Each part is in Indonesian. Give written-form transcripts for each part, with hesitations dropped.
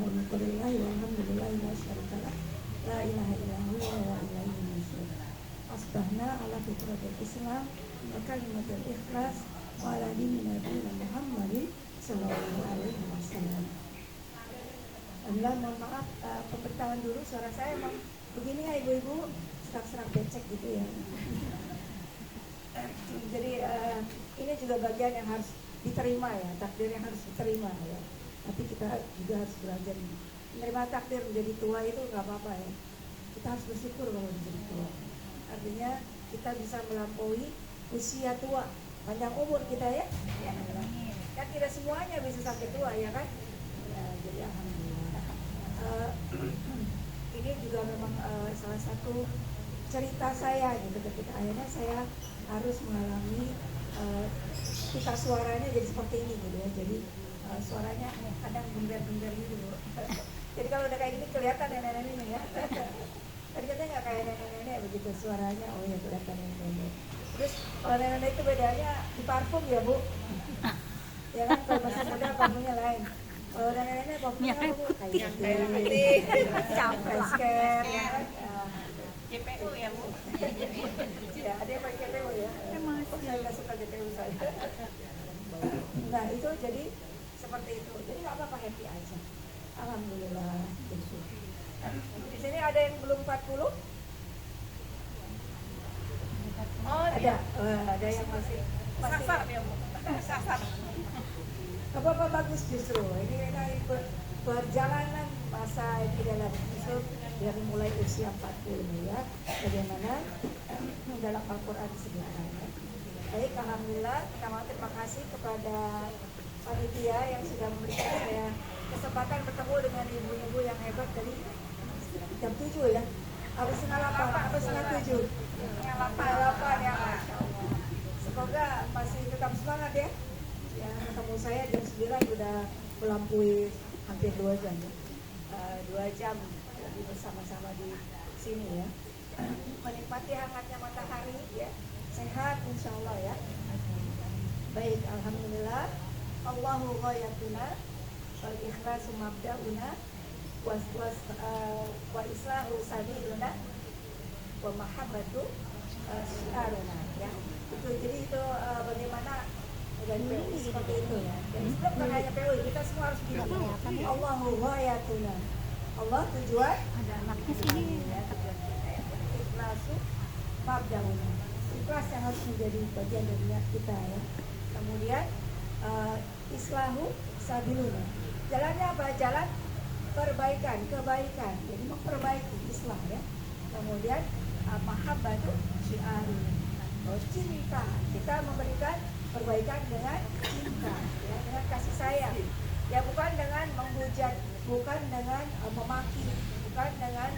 Alhamdulillah walhamdulillah la syarikalah la ilaha illallah wa ilaihi nusyur. Asbahna ala fitratil Islam wa kalimatul ikhlas wa ala dini nabiyina Muhammadin sallallahu alaihi wasallam. Alhamdulillah, mohon maaf pemberitahuan dulu, suara saya emang begini ya ibu-ibu, serak-serak becek gitu ya. Jadi ini juga bagian yang harus diterima ya, takdir yang harus diterima ya. Tapi kita juga harus belajar menerima takdir menjadi tua itu nggak apa-apa ya. Kita harus bersyukur kalau menjadi tua. Artinya kita bisa melampaui usia tua, panjang umur kita ya. Ya kan tidak semuanya bisa sampai tua ya kan. Ya, jadi alhamdulillah. Ini juga memang salah satu cerita saya gitu, ketika akhirnya saya harus mengalami pita suaranya jadi seperti ini gitu ya. Jadi suaranya kadang bundar-bundar gitu. Jadi kalau udah kayak gini kelihatan nenek-nenek ini ya. Tadi katanya nggak kayak nenek-nenek begitu suaranya, oh ya kelihatan nenek-nenek. Terus kalau nenek-nenek itu bedanya di parfum ya bu. Ya kan kalau masih muda parfumnya lain. Kalau nenek-nenek parfumnya apa bu? Kayak putih, capres care, ya kan. JPU ya bu. Ya, ada yang pakai JPU ya. Saya nggak suka JPU saya. Nah itu jadi seperti itu. Jadi nggak apa-apa, happy aja. Alhamdulillah bersyukur. Di sini ada yang belum 40? Oh ada. Ada yang masih sasar ya bu. Sasar. Apa-apa bagus justru. Ini perjalanan masa ini dalam Yusuf dari mulai usia 40 ya. Bagaimana dalam Al-Quran disebutkan. Baik, alhamdulillah. Pertama terima kasih kepada panitia yang sudah memberikan saya kesempatan bertemu dengan ibu-ibu yang hebat dari jam 7 ya. Habis setengah 8 atau setengah 7? Setengah 8 ya, Masya Allah. Semoga masih tetap semangat ya. Ya, ketemu saya jam 9 udah melampaui hampir 2 jam ya. 2 jam lagi bersama-sama di sini ya. Menikmati hangatnya matahari ya. Sehat insya Allah ya. Baik, alhamdulillah. Allahu ghayatuna wal ikhlasu mabda'una wa islahu sabiluna wa mahabbatu syiaruna ya. Itu jadi itu bagaimana dan PUI seperti itu ya. Jadi sebelum bukan hanya PUI, kita semua harus bilang Allahu ghayatuna. Allah tujuan ada anaknya sini ya, tujuan kita ya. Ikhlasu mabda'una. Ikhlas yang harus menjadi bagian dari niat kita ya. Kemudian islahu sabiluna. Jalannya apa? Jalan perbaikan, kebaikan. Jadi memperbaiki islah ya. Kemudian mahabbatu syi'ari. Cinta. Kita memberikan perbaikan dengan cinta ya, dengan kasih sayang. Ya bukan dengan menghujat, bukan dengan memaki, bukan dengan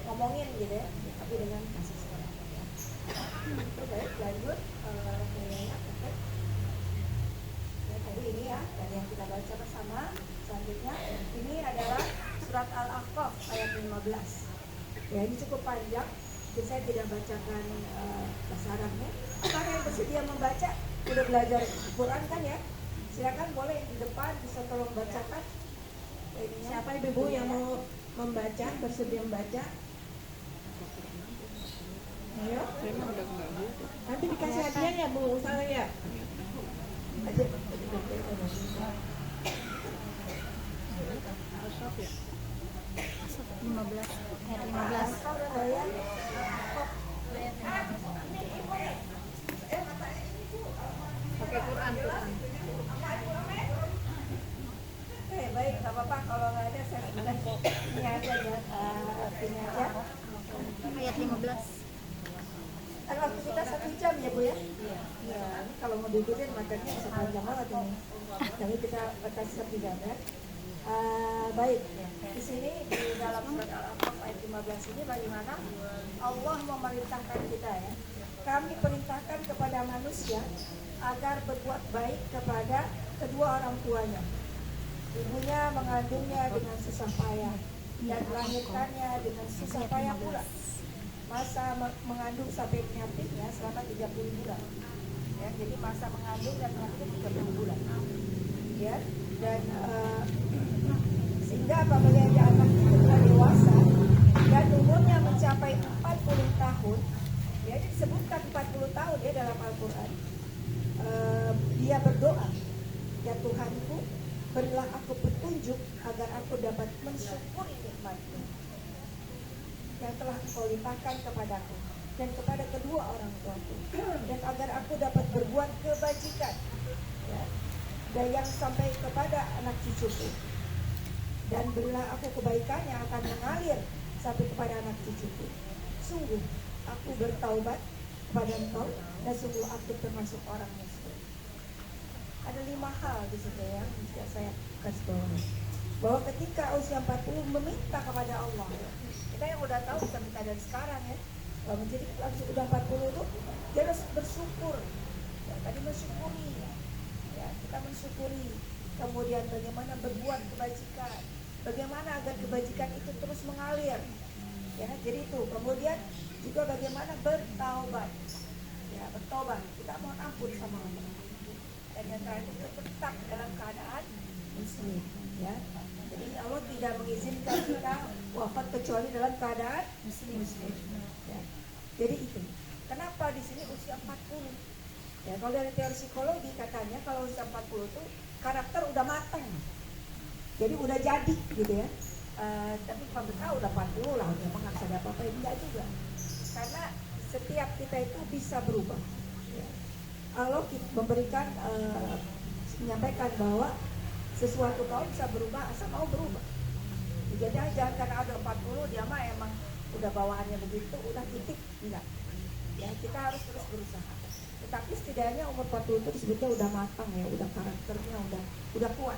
ngomongin gitu ya, tapi dengan kasih sayang. Baik, lanjut ya, tadi ini ya, dan yang kita baca bersama selanjutnya ini adalah surat Al-Ahqaf ayat 15 ya. Ini cukup panjang, jadi saya tidak bacakan bahasa Arabnya. Apakah yang bersedia membaca? Udah belajar Quran kan ya? Silakan boleh di depan bisa tolong bacakan. Siapa ibu yang mau membaca, bersedia membaca? Ayo. Nanti dikasih hadiah ya Bu, salah ya? Aja. 15 Pakai Quran. Baik, nggak apa-apa kalau nggak ada saya sudah ini aja ya, artinya aja. ayat 15. Kan waktu kita 1 jam ya Bu ya? Iya. Kalau mau diikutin materinya bisa panjang banget ini. Jadi kita batasi 1 jam ya. Baik, di sini di dalam surat Al-Ahqaf ayat 15 ini bagaimana Allah memerintahkan kita ya. Kami perintahkan kepada manusia agar berbuat baik kepada kedua orang tuanya. Ibunya mengandungnya dengan susah payah dan melahirkannya dengan susah payah pula. Masa mengandung sampai penyakitnya selama 30 bulan. Ya, jadi masa mengandung dan melahirkan 30 bulan. Ya, dan Sehingga apabila ada anak itu telah dewasa dan umurnya mencapai 40 tahun, ya disebutkan 40 tahun ya dalam Al-Quran, dia berdoa, ya Tuhanku, berilah aku petunjuk agar aku dapat mensyukuri nikmat-Mu yang telah Engkau limpahkan kepadaku dan kepada kedua orang tuaku, dan agar aku dapat berbuat kebajikan, ya, dan yang sampai kepada anak cucuku, dan berilah aku kebaikan yang akan mengalir sampai kepada anak cucuku. Sungguh aku bertaubat kepada Engkau dan sungguh aku termasuk orang muslim. Ada 5 hal di situ yang bisa saya kasih tahu, bahwa ketika usia 40 meminta kepada Allah, kita yang udah tahu bisa minta dari sekarang ya. Jadi langsung udah 40 itu dia harus bersyukur. Ya, tadi mensyukuri, ya kita mensyukuri. Kemudian bagaimana berbuat kebajikan, bagaimana agar kebajikan itu terus mengalir. Ya, jadi itu. Kemudian juga bagaimana bertaubat. Ya, bertobat. Kita mohon ampun sama Allah. Dan yang terakhir itu tetap dalam keadaan muslim. Ya, jadi Allah tidak mengizinkan kita wafat kecuali dalam keadaan muslim. Ya. Jadi itu. Kenapa di sini usia 40? Ya, kalau dari teori psikologi katanya kalau usia 40 itu karakter udah matang. Jadi udah jadi gitu ya. Tapi kalau kita udah 40 lah, memang nggak bisa apa-apain, enggak juga. Karena setiap kita itu bisa berubah. Ya. Allah memberikan menyampaikan bahwa sesuatu kau bisa berubah asal mau berubah. Jadi jangan karena ada 40 dia mah emang udah bawaannya begitu, udah titik, enggak. Ya, kita harus terus berusaha. Tetapi setidaknya umur 40 itu disebutnya udah matang ya, udah karakternya udah kuat.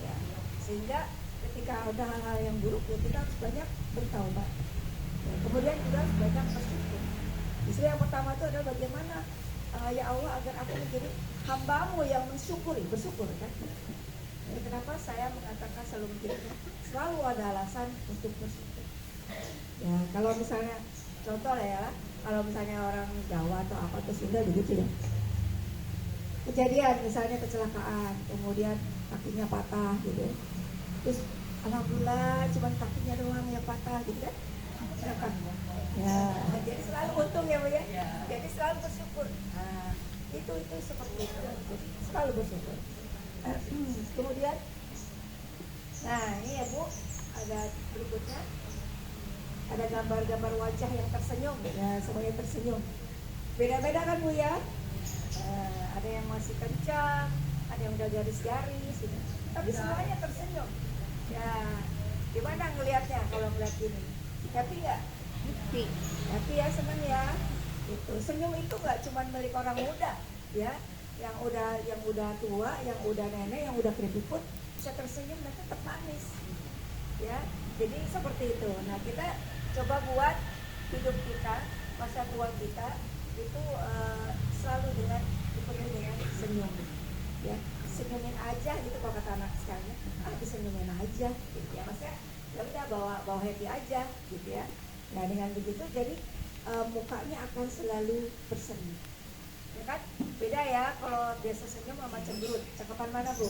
Ya. Sehingga ketika ada hal-hal yang buruk ya kita harus banyak bertaubat. Ya, kemudian juga harus banyak bersyukur. Justru yang pertama itu adalah bagaimana ya Allah agar aku menjadi hamba-Mu yang mensyukuri, bersyukur kan. Ya, kenapa saya mengatakan selalu ada alasan untuk bersyukur. Ya, kalau misalnya contoh ya, kalau misalnya orang Jawa atau apa atau Sunda begitu ya. Kejadian misalnya kecelakaan, kemudian kakinya patah gitu. Terus alhamdulillah cuma kakinya doang yang patah gitu kan. Ya, jadi selalu untung ya Bu ya. Jadi selalu bersyukur. Nah, itu seperti itu. Jadi selalu bersyukur. Kemudian nah ini ya Bu, ada berikutnya ada gambar-gambar wajah yang tersenyum ya, semuanya tersenyum, beda-beda kan Bu ya. Ada yang masih kencang, ada yang udah garis-garis gitu. Tapi semuanya tersenyum ya. Gimana ngelihatnya kalau ngeliat ini? Happy nggak? Happy ya, seneng ya. Itu senyum itu nggak cuma milik orang muda ya, yang udah tua, yang udah nenek, yang udah keriput bisa tersenyum dan tetap manis ya. Jadi seperti itu. Nah, kita coba buat hidup kita, masa tua kita itu selalu dipenuhi dengan senyum ya. Senyumin aja gitu kalau kata anak sekarang, disenyumin aja gitu ya. Maksudnya ya udah bawa happy aja gitu ya. Nah, dengan begitu jadi mukanya akan selalu berseri. Ya kan? Beda ya kalau biasa senyum sama cemberut. Cakapan mana Bu?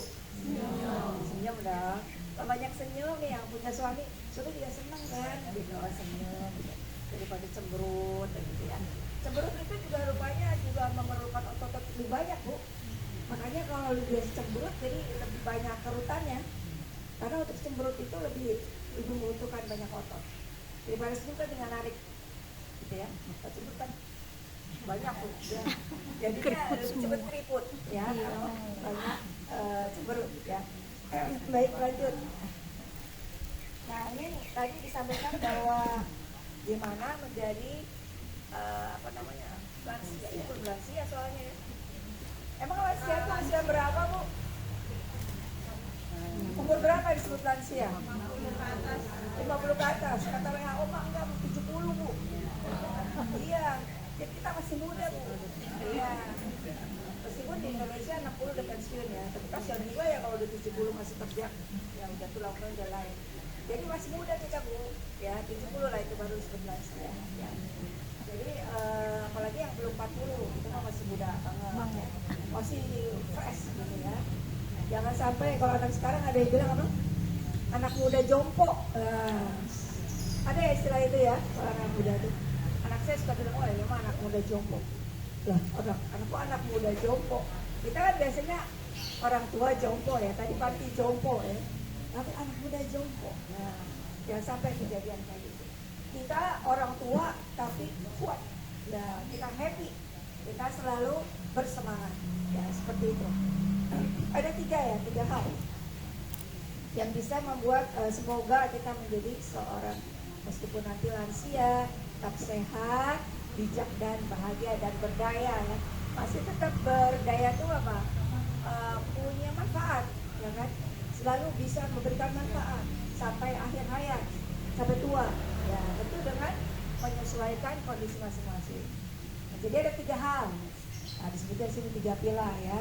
Senyum dong. Kalau banyak senyum nih yang punya suami juga senang kan? Gitu, senyum gitu. Daripada cemberut gitu ya. Cemberut itu juga rupanya juga memerlukan otot lebih banyak Bu. Makanya kalau biasa cemberut jadi lebih banyak kerutannya. Karena untuk cemberut itu lebih membutuhkan banyak otot. Daripada senyum kan dengan narik gitu ya. Cemberut kan banyak Bu ya. Jadinya lebih cepat keriput ya kalau banyak cemberut ya. Baik, lanjut. Nah, ini tadi disampaikan bahwa gimana menjadi lansia, itu lansia soalnya ya. Emang lansia itu usia berapa Bu? Umur berapa disebut lansia? 50 ke atas. Kata WHO mah enggak, 70 Bu. Iya, jadi kita masih muda Bu. Iya. Meskipun di Indonesia 60 udah pensiun ya, tapi kasihan juga ya kalau udah 70 masih kerja, ya udah tulang udah lain. Jadi masih muda kita Bu, ya 70 lah itu baru disebut lansia. Ya. Jadi apalagi yang belum 40 itu kan masih muda banget, ya. Masih fresh gitu ya. Jangan sampai kalau anak sekarang ada yang bilang apa? Anak muda jompo. Ada ya istilah itu ya, orang anak muda itu. Anak saya suka bilang, oh ya memang anak muda jompo. Lah, anakku anak muda jompo. Kita kan biasanya orang tua jompo ya, tadi Parti jompo ya. Tapi anak muda jompo. Nah, jangan sampai kejadian kayak gitu. Kita orang tua tapi kuat. Nah, kita happy. Kita selalu bersemangat. Ya, seperti itu. Ada tiga hal yang bisa membuat semoga kita menjadi seorang meskipun nanti lansia tetap sehat, bijak dan bahagia dan berdaya ya. Masih tetap berdaya itu apa? Punya manfaat ya kan? Selalu bisa memberikan manfaat sampai akhir hayat, sampai tua ya, tentu dengan menyesuaikan kondisi masing-masing. Nah, jadi ada 3 hal. Nah, disebutnya sini 3 pilar ya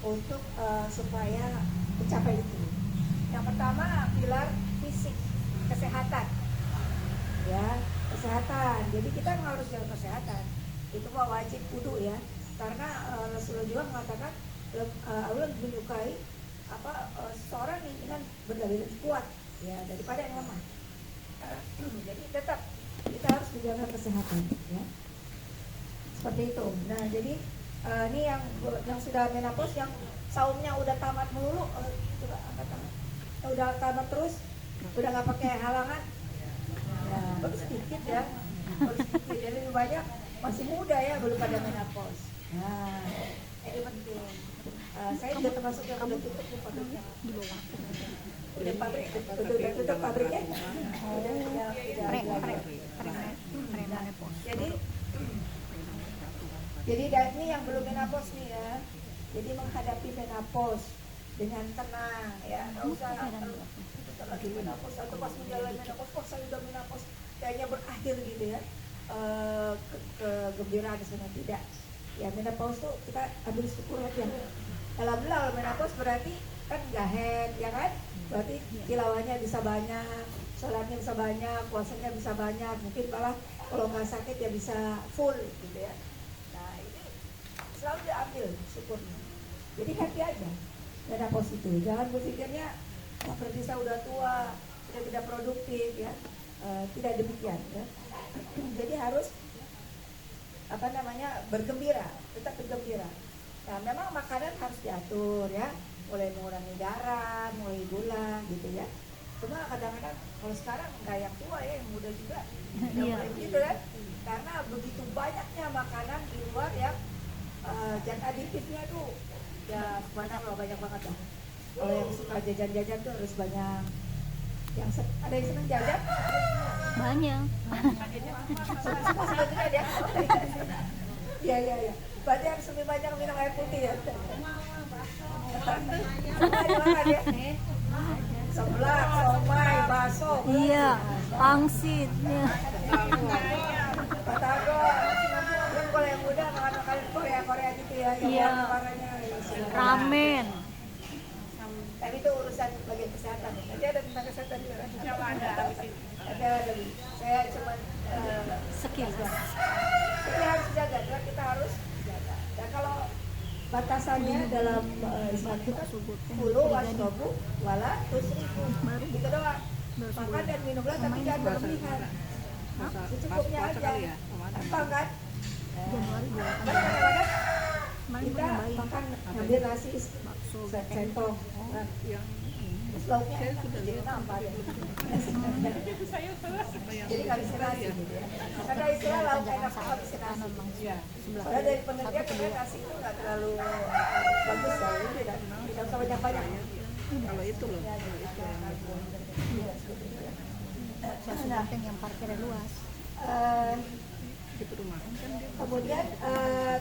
untuk supaya mencapai itu. Yang pertama pilar fisik, kesehatan. Ya, kesehatan. Jadi kita harus jaga kesehatan. Itu mah wajib kudu ya. Karena Rasulullah juga mengatakan Allah menyukai seorang yang ingin lebih kuat ya daripada yang lemah. Jadi tetap kita harus menjaga kesehatan ya. Seperti itu. Nah, jadi ini yang sudah menopause, yang saumnya udah tamat melulu, coba angkat tangan. Udah tamat terus, udah nggak pakai halangan. Ya, baru sedikit ya, baru sedikit. Jadi lebih banyak masih muda ya, belum pada menopause. Nah, ini penting. Saya juga termasuk yang udah tutup di pabriknya. Udah tutup pabriknya. Jadi ini yang belum menopause nih ya. Jadi menghadapi menopause dengan tenang ya, nggak usah lagi menopause atau pas menjalani menopause, kok saya udah menopause kayaknya berakhir gitu ya. Kegembiraan sebenarnya tidak. Ya menopause tuh kita ambil syukur aja. Alhamdulillah menopause berarti kan nggak head ya kan? Berarti tilawahnya bisa banyak, sholatnya bisa banyak, puasanya bisa banyak, mungkin malah kalau nggak sakit ya bisa full gitu ya. Nah ini selalu diambil syukurnya. Jadi happy aja menopause itu. Jangan berpikirnya berarti saya udah tua, tidak produktif ya. Tidak demikian ya. Jadi harus bergembira, tetap bergembira. Nah, memang makanan harus diatur ya, mulai mengurangi garam, mulai gula gitu ya. Cuma kadang-kadang kalau sekarang nggak yang tua ya, yang muda juga mulai gitu kan, karena begitu banyaknya makanan di luar yang zat aditifnya tuh ya banyak banget lah. Kalau yang suka jajan-jajan tuh harus banyak. Ada yang seneng jajan? Banyak. Suka dia. Iya. Berarti harus lebih banyak minum air putih ya. Seblak, somai, bakso. Iya, pangsit. Ya. Batagor. Kalau yang muda makan Korea gitu ya. Iya. Ramen. Tapi itu urusan bagian kesehatan. Nanti ada tentang kesehatan juga kan? Ada. Saya cuma Sekilas. Tapi harus jaga, kita harus jaga. Dan kalau batasannya dalam Islam kita kulu wasrobu wala tusrifu. Gitu doang. Makan dan minumlah tapi jangan berlebihan. Secukupnya aja. Gampang kan? Kita makan ambil nasi sentong. Lauknya jadi nambah ya. Jadi nggak bisa nasi gitu ya. Karena istilah lauk enak nggak bisa nasi. Soalnya dari penelitian katanya nasi itu nggak terlalu bagus ya. Tidak usah banyak-banyak. Kalau itu loh. Nah, yang parkirnya luas. Di perumahan kan dia. Kemudian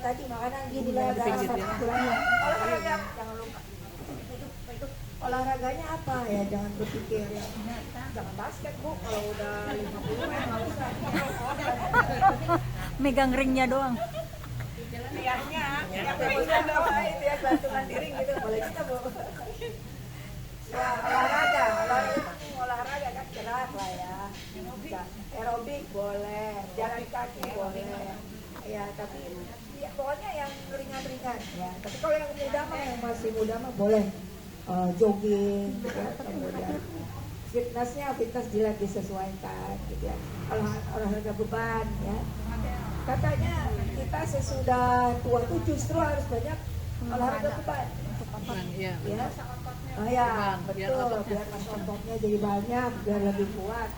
tadi makanan gula garam olahraga jangan lupa. Itu olahraganya apa ya, jangan berpikir jangan basket bu, kalau udah 50 ya nggak usah. Megang ringnya doang. Liarnya, Yang bisa doang itu ya, bantungan diri gitu boleh kita bu. Ya olahraga kan gerak lah ya. Aerobik boleh, jalan kaki boleh. Ya tapi ya, pokoknya yang ringan-ringan ya. Tapi kalau yang muda mah, yang masih muda mah boleh jogging ya, kemudian fitness disesuaikan gitu ya. Olahraga beban ya. Katanya kita sesudah tua tuh justru harus banyak olahraga beban. Iya. Ya. Oh ya, Beban, biar betul. ototnya. Biar ototnya jadi banyak, biar lebih kuat.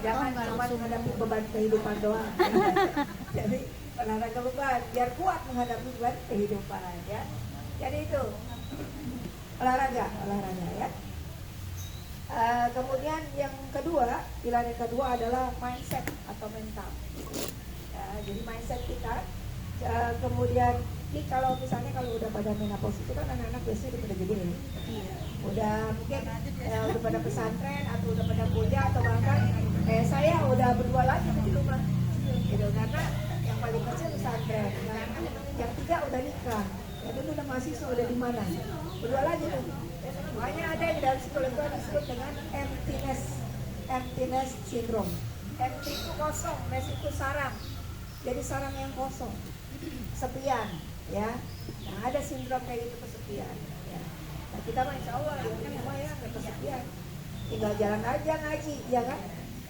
Jangan cuma menghadapi beban kehidupan doang. Jadi olahraga beban, biar kuat menghadapi beban kehidupan ya. Jadi itu olahraga ya. Kemudian yang kedua, pilar yang kedua adalah mindset atau mental. Ya, jadi mindset kita. Kemudian ini kalau misalnya kalau udah pada menopause itu kan anak-anak biasanya udah pada gede nih. Udah mungkin udah pada pesantren atau udah pada kuliah atau bahkan saya udah berdua lagi di rumah. Gitu karena yang paling kecil pesantren, yang tiga udah nikah. Itu udah mahasiswa udah di mana? Berdua lagi tuh. Makanya ada yang dalam psikologi itu disebut dengan emptiness syndrome. Empty itu kosong, ness itu sarang. Jadi sarang yang kosong, sepian, ya. Nah ada sindrom kayak gitu kesepian. Ya. Nah kita mah insya Allah di rumah ya nggak kesepian. Tinggal jalan aja ngaji, ya kan?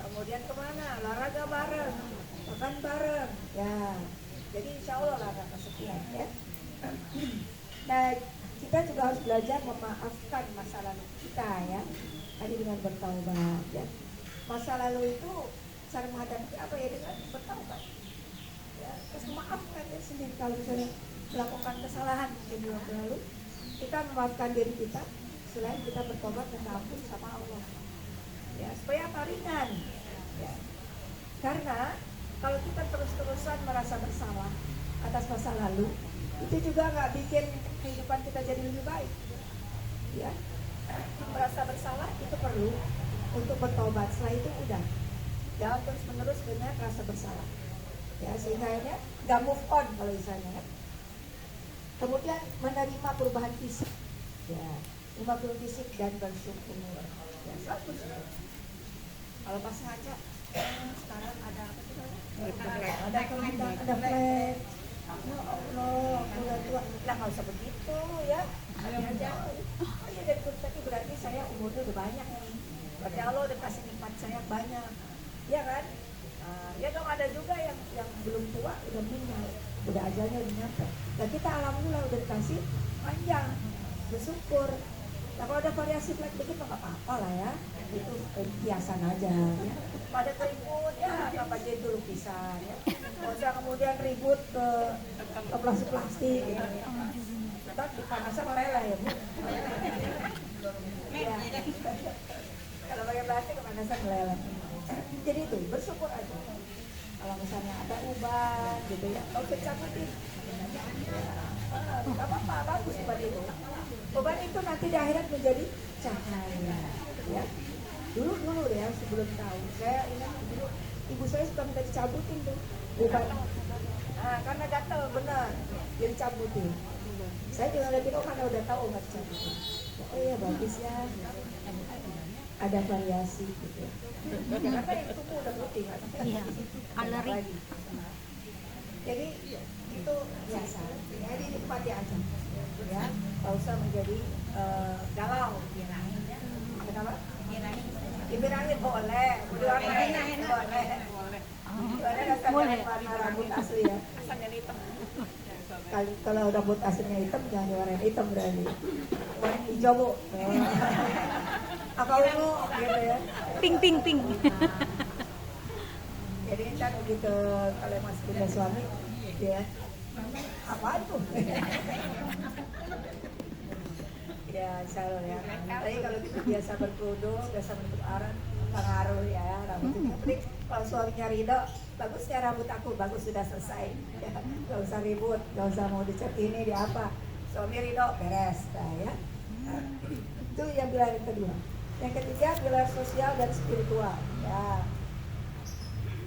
Kemudian kemana? Olahraga bareng, makan bareng, ya. Jadi insya Allah lah nggak kesepian, ya. Nah kita juga harus belajar memaafkan masa lalu kita ya. Tadi dengan bertaubat ya. Masa lalu itu cara menghadapi apa ya dengan bertaubat. Ya, terus memaafkan diri sendiri kalau misalnya melakukan kesalahan di waktu lalu, kita memaafkan diri kita selain kita bertobat dan ampun sama Allah. Ya, supaya apa ringan. Ya. Karena kalau kita terus-terusan merasa bersalah atas masa lalu, itu juga nggak bikin kehidupan kita jadi lebih baik. Ya, merasa bersalah itu perlu untuk bertobat. Setelah itu udah, jangan terus-menerus dengan rasa bersalah. Ya, sehingga akhirnya nggak move on kalau misalnya. Ya. Kemudian menerima perubahan fisik. Ya, menerima perubahan fisik dan bersyukur. Ya, bagus. Kalau pas ngaca, sekarang ada apa sih? Ada kelihatan, ada flag. Ya Allah, udah tua. Lah nggak usah begitu ya. Aja. Oh ya dari tadi berarti saya umurnya udah banyak nih. Berarti Allah udah kasih nikmat saya banyak. Ya kan? Ya dong ada juga yang belum tua udah meninggal, udah ajalnya udah nyampe. Nah kita alhamdulillah udah dikasih panjang, bersyukur. Nah kalau ada variasi flag dikit nggak apa-apa lah ya. Itu hiasan aja ya. Pada ribut ya apa jadi dulu lukisan ya. Masa kemudian ribut ke plastik gitu ya. Ntar dipanasan meleleh ya Bu. Ya. Kalau pakai plastik kepanasan meleleh. Jadi itu bersyukur aja. Kalau misalnya ada uban gitu ya, kalau kecabutin nggak apa-apa, bagus uban itu. Uban itu nanti di akhirat menjadi cahaya ya. Dulu deh ya, sebelum tahu saya ingat dulu ibu saya suka minta dicabutin tuh uban. Nah, karena gatel benar jadi cabutin. Saya juga lihat itu karena udah tahu nggak dicabutin. Oh iya bagus ya, ada variasi gitu ya. Karena itu udah putih kan? Iya, alergi. Jadi itu biasa. Jadi nikmati aja, ya. Gak usah menjadi galau. Kenapa? Dibirangin boleh, diwarnain boleh. Boleh warna rambut asli ya. Kalau rambut aslinya hitam jangan diwarnain hitam berarti. Warna hijau Bu. Apa ungu gitu ya. Pink. Jadi kan begitu kalau masih punya suami ya apaan tuh ya insya Allah ya. Tapi kalau kita biasa berkerudung biasa bentuk arang pengaruh ya rambutnya. Tapi kalau suaminya ridho bagusnya rambut aku bagus sudah selesai ya. Gak usah ribut, gak usah mau dicat ini di apa, suami ridho beres nah, ya. Nah, itu yang pilar yang kedua. Yang ketiga pilar sosial dan spiritual ya.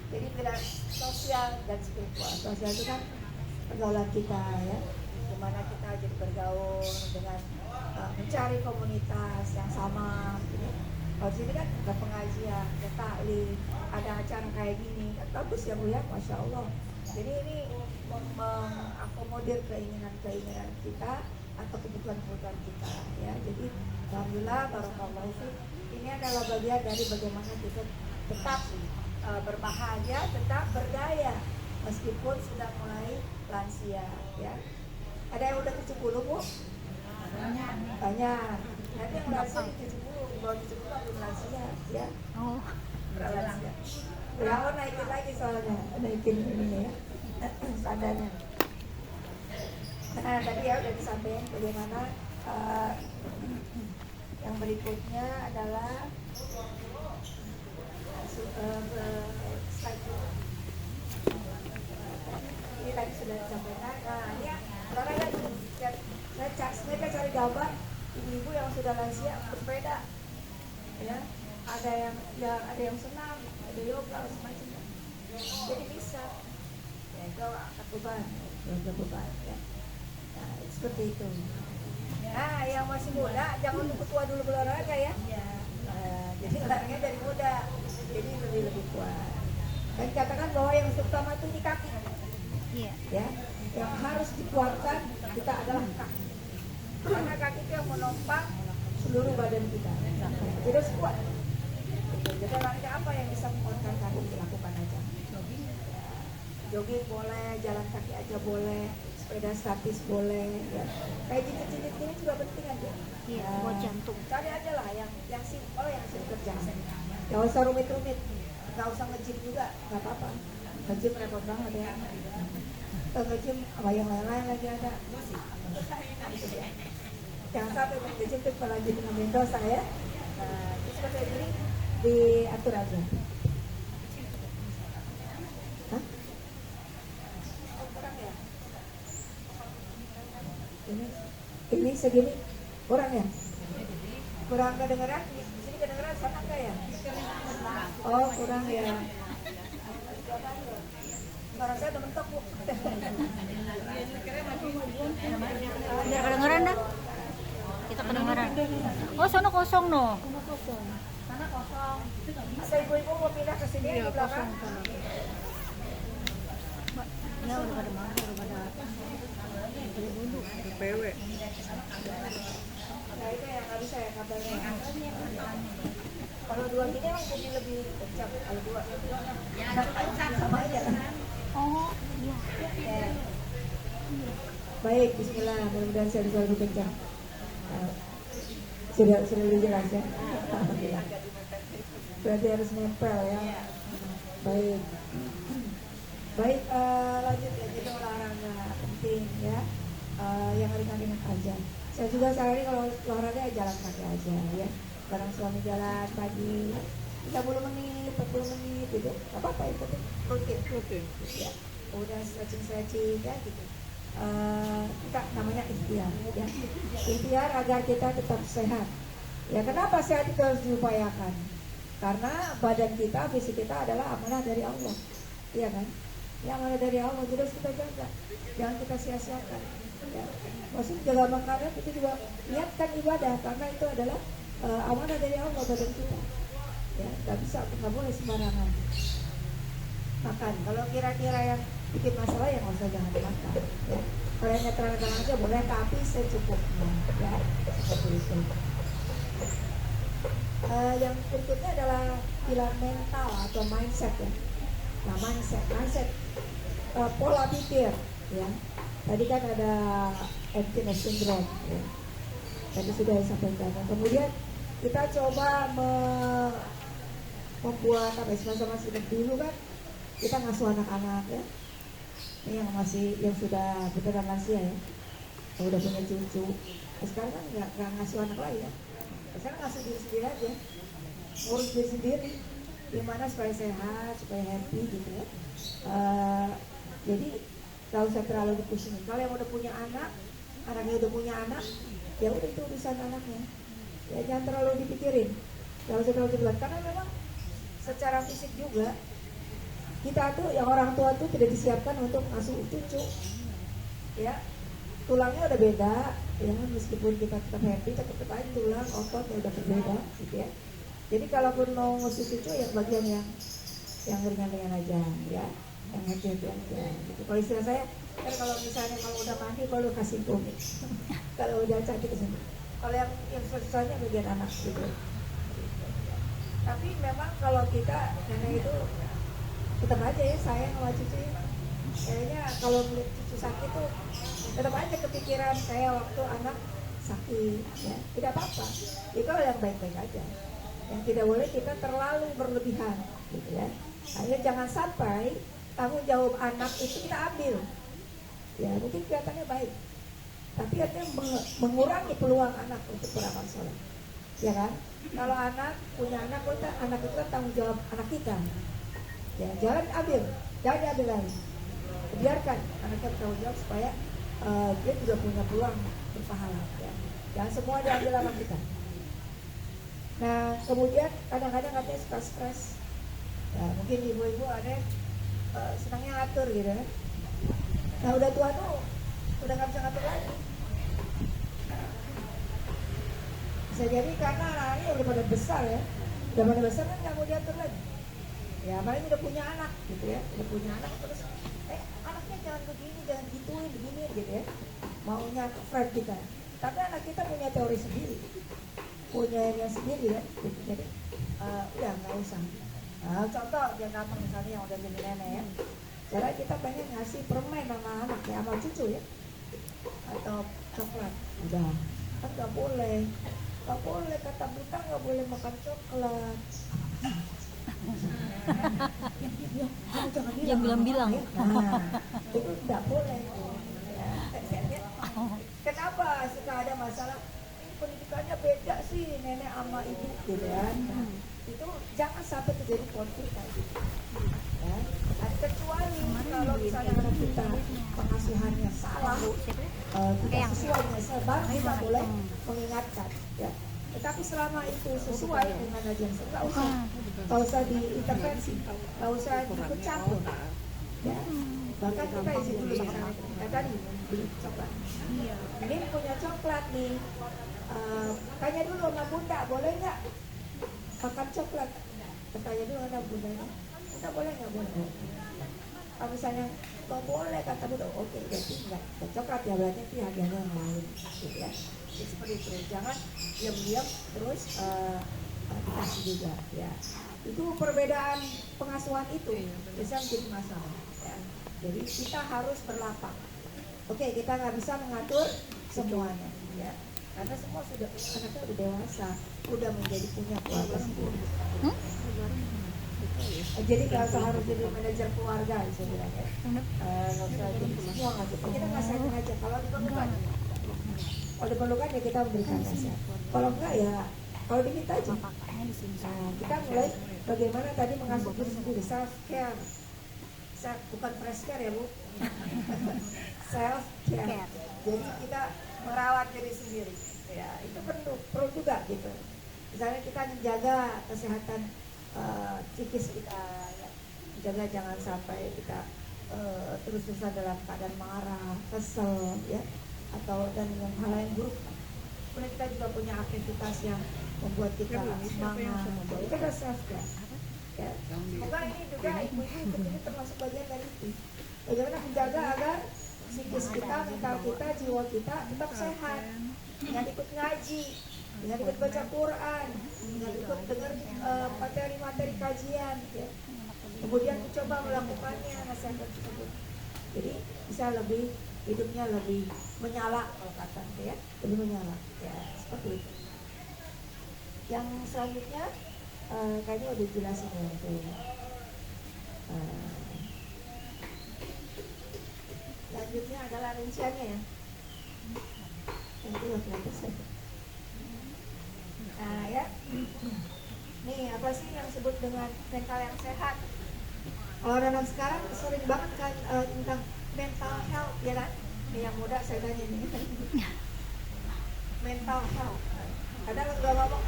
Jadi pilar sosial dan spiritual. Sosial itu kan pergaulan kita ya, dimana kita jadi bergaul dengan mencari komunitas yang sama. Gitu. Kalau sini kan ada pengajian, ada taklim, ada acara kayak gini, kan bagus ya Bu ya, masya Allah. Jadi ini mengakomodir keinginan kita atau kebutuhan kita ya. Jadi alhamdulillah barakallahu fiik ini adalah bagian dari bagaimana kita tetap berbahagia, tetap berdaya meskipun sudah mulai lansia ya. Ada yang udah 70 Bu? Banyak. Nanti yang lansia di 70, di bawah 70 belum lansia ya. Oh, Lansia. Ya, naikin lagi soalnya, naikin ini ya. Standarnya. Nah, tadi ya udah disampaikan bagaimana yang berikutnya adalah slide ini tadi sudah disampaikan. Nah, ini olahraga ya, mereka cari gambar ibu-ibu yang sudah lansia bersepeda, ya ada yang senam, ada yoga semacamnya. Jadi bisa, ya itu angkat beban, ya. Nah, seperti itu. Nah, yang masih muda jangan nunggu tua dulu berolahraga ya. Jadi olahraganya dari muda, jadi lebih kuat. Dan katakan bahwa yang terutama itu di kaki, iya. ya, yang harus dikuatkan kita adalah kaki. Karena kaki itu yang menopang seluruh badan kita. Jadi harus kuat. Jadi olahraga apa yang bisa menguatkan kaki dilakukan aja. Jogging boleh, jalan kaki aja boleh, sepeda statis boleh, ya. Kayak jinjit-jinjit ini juga penting aja. Iya, buat jantung. Cari aja lah yang simpel, yang bisa dikerjakan. Gak usah rumit-rumit, gak usah nge-gym juga, gak apa-apa. Nge-gym repot banget ya. Nge-gym apa yang lain-lain lagi ada. Jangan sampai nge-gym itu apalagi dengan dosa ya. Nah, itu seperti ini diatur aja. Hah? Oh, kurang ya? Ini segini kurang ya? Kurang kedengeran? Di sini kedengeran sana enggak ya? Oh kurang ya. Suara saya udah mentok Bu. Biar kedengeran dah. Kita kedengeran. Oh, sono kosong no. Sana kosong. Masa ibu-ibu mau pindah ke sini di belakang? Ya udah pada mana, udah pada PW. Nah itu yang nggak bisa ya kabarnya. Kalau dua gini emang jadi lebih kencang. Kalau dua sama aja. Oh, iya. Ya. Baik, Bismillah. Mudah-mudahan saya bisa lebih kencang. Sudah lebih jelas ya. Berarti harus nempel ya. Baik. Baik, lanjut ya. Jadi olahraga penting ya. Yang ringan-ringan aja. Saya juga sehari kalau olahraga ya jalan kaki aja ya. Bareng suami jalan pagi 30 menit, 40 menit gitu. Gak apa-apa itu rutin. Ya. Udah stretching ya gitu. Kita namanya ikhtiar ya. Ikhtiar agar kita tetap sehat. Ya kenapa sehat itu harus diupayakan? Karena badan kita, fisik kita adalah amanah dari Allah. Iya kan? Ya amanah dari Allah, jadi harus kita jaga. Jangan kita sia-siakan. Ya. Maksudnya jaga makanan itu juga niatkan ibadah karena itu adalah amanah dari Allah badan kita. Ya, nggak boleh sembarangan makan. Kalau kira-kira yang bikin masalah ya nggak usah jangan dimakan. Ya. Kalau yang netral aja boleh tapi secukupnya. Ya, seperti itu. Yang berikutnya adalah pilar mental atau mindset ya. Nah mindset pola pikir ya. Tadi kan ada emptiness syndrome ya. Tadi sudah disampaikan. Nah, kemudian kita coba membuat apa masa-masa dulu kan kita ngasuh anak-anak ya. Ini yang sudah beneran lansia ya. Yang udah punya cucu. Nah, sekarang kan nggak ngasuh anak lagi ya. Sekarang ngasuh diri sendiri aja. Ngurus diri sendiri. Gimana supaya sehat, supaya happy gitu ya. Jadi gak usah terlalu dipusingin. Kalau yang udah punya anaknya udah punya anak, ya udah itu urusan anaknya. Ya jangan terlalu dipikirin. Gak usah terlalu dibuat. Karena memang secara fisik juga kita tuh yang orang tua tuh tidak disiapkan untuk ngasuh cucu. Ya, tulangnya udah beda. Ya, meskipun kita tetap happy, tetap aja tulang, ototnya udah berbeda, gitu ya. Jadi kalaupun mau ngasuh cucu, ya bagian yang ringan-ringan aja, ya. Yang happy aja gitu. Kalau istilah saya kan kalau misalnya kalau udah mandi baru kasih tumit. Kalau udah cantik kesini. Kalau yang susahnya bagian anak gitu. Tapi memang kalau kita nenek itu tetap aja ya sayang sama cucu. Kayaknya kalau melihat cucu sakit tuh tetap aja kepikiran kayak waktu anak sakit, ya tidak apa-apa. Itu hal yang baik-baik aja. Yang tidak boleh kita terlalu berlebihan, gitu ya. Akhirnya jangan sampai tanggung jawab anak itu kita ambil. Ya mungkin kelihatannya baik, tapi artinya mengurangi peluang anak untuk beramal soleh, ya kan? Kalau anak punya anak itu kan tanggung jawab anak kita. Ya jangan diambil lagi. Biarkan anaknya bertanggung jawab supaya dia juga punya peluang berpahala. Ya. Jangan semua diambil sama kita. Nah kemudian kadang-kadang katanya suka stres. Ya, mungkin ibu-ibu ada senangnya ngatur gitu kan. Nah udah tua tuh udah nggak bisa ngatur lagi. Bisa jadi karena anak-anaknya udah pada besar ya, udah pada besar kan nggak mau diatur lagi. Ya paling udah punya anak gitu ya, udah punya anak terus anaknya jangan begini, jangan gituin begini gitu ya. Maunya friend kita. Tapi anak kita punya teori sendiri, punya yang sendiri ya. Gitu. Jadi ya nggak usah. Nah, contoh dia datang misalnya yang udah jadi nenek ya. Cara kita pengen ngasih permen sama anak ya, sama cucu ya, atau coklat, udah kan nggak boleh kata buta nggak boleh makan coklat. Yang bilang-bilang. Ya. Nah, itu nggak boleh. Ya. Kenapa suka ada masalah? Pendidikannya beda sih nenek sama ibu, gitu kan? Nah, itu jangan sampai terjadi konflik kayak gitu. Ya. Kecuali kalau misalnya anak kita pengasuhannya salah, tidak sesuai dengan sebab kita boleh mengingatkan. Ya. Tetapi selama itu sesuai dengan ajaran, nggak usah diintervensi, nggak usah ikut campur. Ya. Bahkan kita izin dulu misalnya kita tadi beli coklat. Ini punya coklat nih. Tanya dulu sama bunda, boleh nggak makan coklat? Tanya dulu sama bundanya, kita boleh nggak boleh? Kalau misalnya nggak boleh kata bunda, oke, berarti nggak coklat ya, berarti itu hadiahnya yang lain, gitu ya. Jadi seperti itu, jangan diam-diam terus dikasih juga, ya. Itu perbedaan pengasuhan itu bisa menjadi masalah. Ya. Jadi kita harus berlapang. Oke, kita nggak bisa mengatur semuanya, ya. Karena semua anaknya udah dewasa, udah menjadi punya keluarga sendiri. Jadi nggak usah harus jadi manajer keluarga, bisa bilang ya. Nggak usah jadi semua aja. Kita nasihatin aja. Kalau diperlukan ya kita memberikan nasihat. Kalau enggak ya kalau diminta aja. Nah, kita mulai bagaimana tadi mengasuh diri sendiri, self care. Bukan fresh care ya bu, self care. Jadi kita merawat diri sendiri. Ya itu perlu juga gitu. Misalnya kita menjaga kesehatan psikis kita, ya. Jaga jangan sampai kita terus-terusan dalam keadaan marah, kesel, ya, atau dan yang hal yang buruk. Kemudian kita juga punya aktivitas yang membuat kita semangat. Itu adalah self care. Ya. Semoga ini juga ibu-ibu ini termasuk bagian dari itu. Bagaimana menjaga agar psikis kita, mental kita, jiwa kita tetap sehat. Dengan ikut ngaji, dengan ikut baca Quran, dengan ikut dengar materi-materi kajian, ya. Kemudian coba melakukannya nasihat tersebut. Jadi bisa lebih hidupnya lebih menyala kalau kata ya, lebih menyala. Ya seperti itu. Yang selanjutnya kayaknya udah jelasin ya itu. Selanjutnya adalah rinciannya ya. Nanti waktu saya. Nah ya, nih apa sih yang disebut dengan mental yang sehat? Kalau anak sekarang sering banget kan tentang mental health ya kan? Yang muda saya tanya nih. Mental health. Kadang nggak ngomong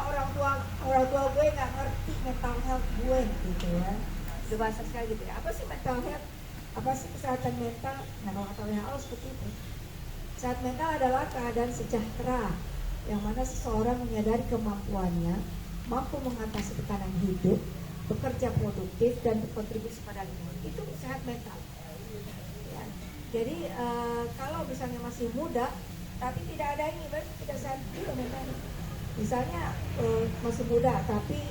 orang tua gue nggak ngerti mental health gue gitu ya. Udah bahasa sekali gitu ya. Apa sih mental health? Apa sih kesehatan mental? Nah kalau kata WHO seperti itu. Sehat mental adalah keadaan sejahtera yang mana seseorang menyadari kemampuannya, mampu mengatasi tekanan hidup, bekerja produktif dan berkontribusi pada lingkungan. Itu sehat mental. Ya. Jadi kalau misalnya masih muda, tapi tidak ada ini, berarti tidak sehat juga mental. Misalnya masih muda tapi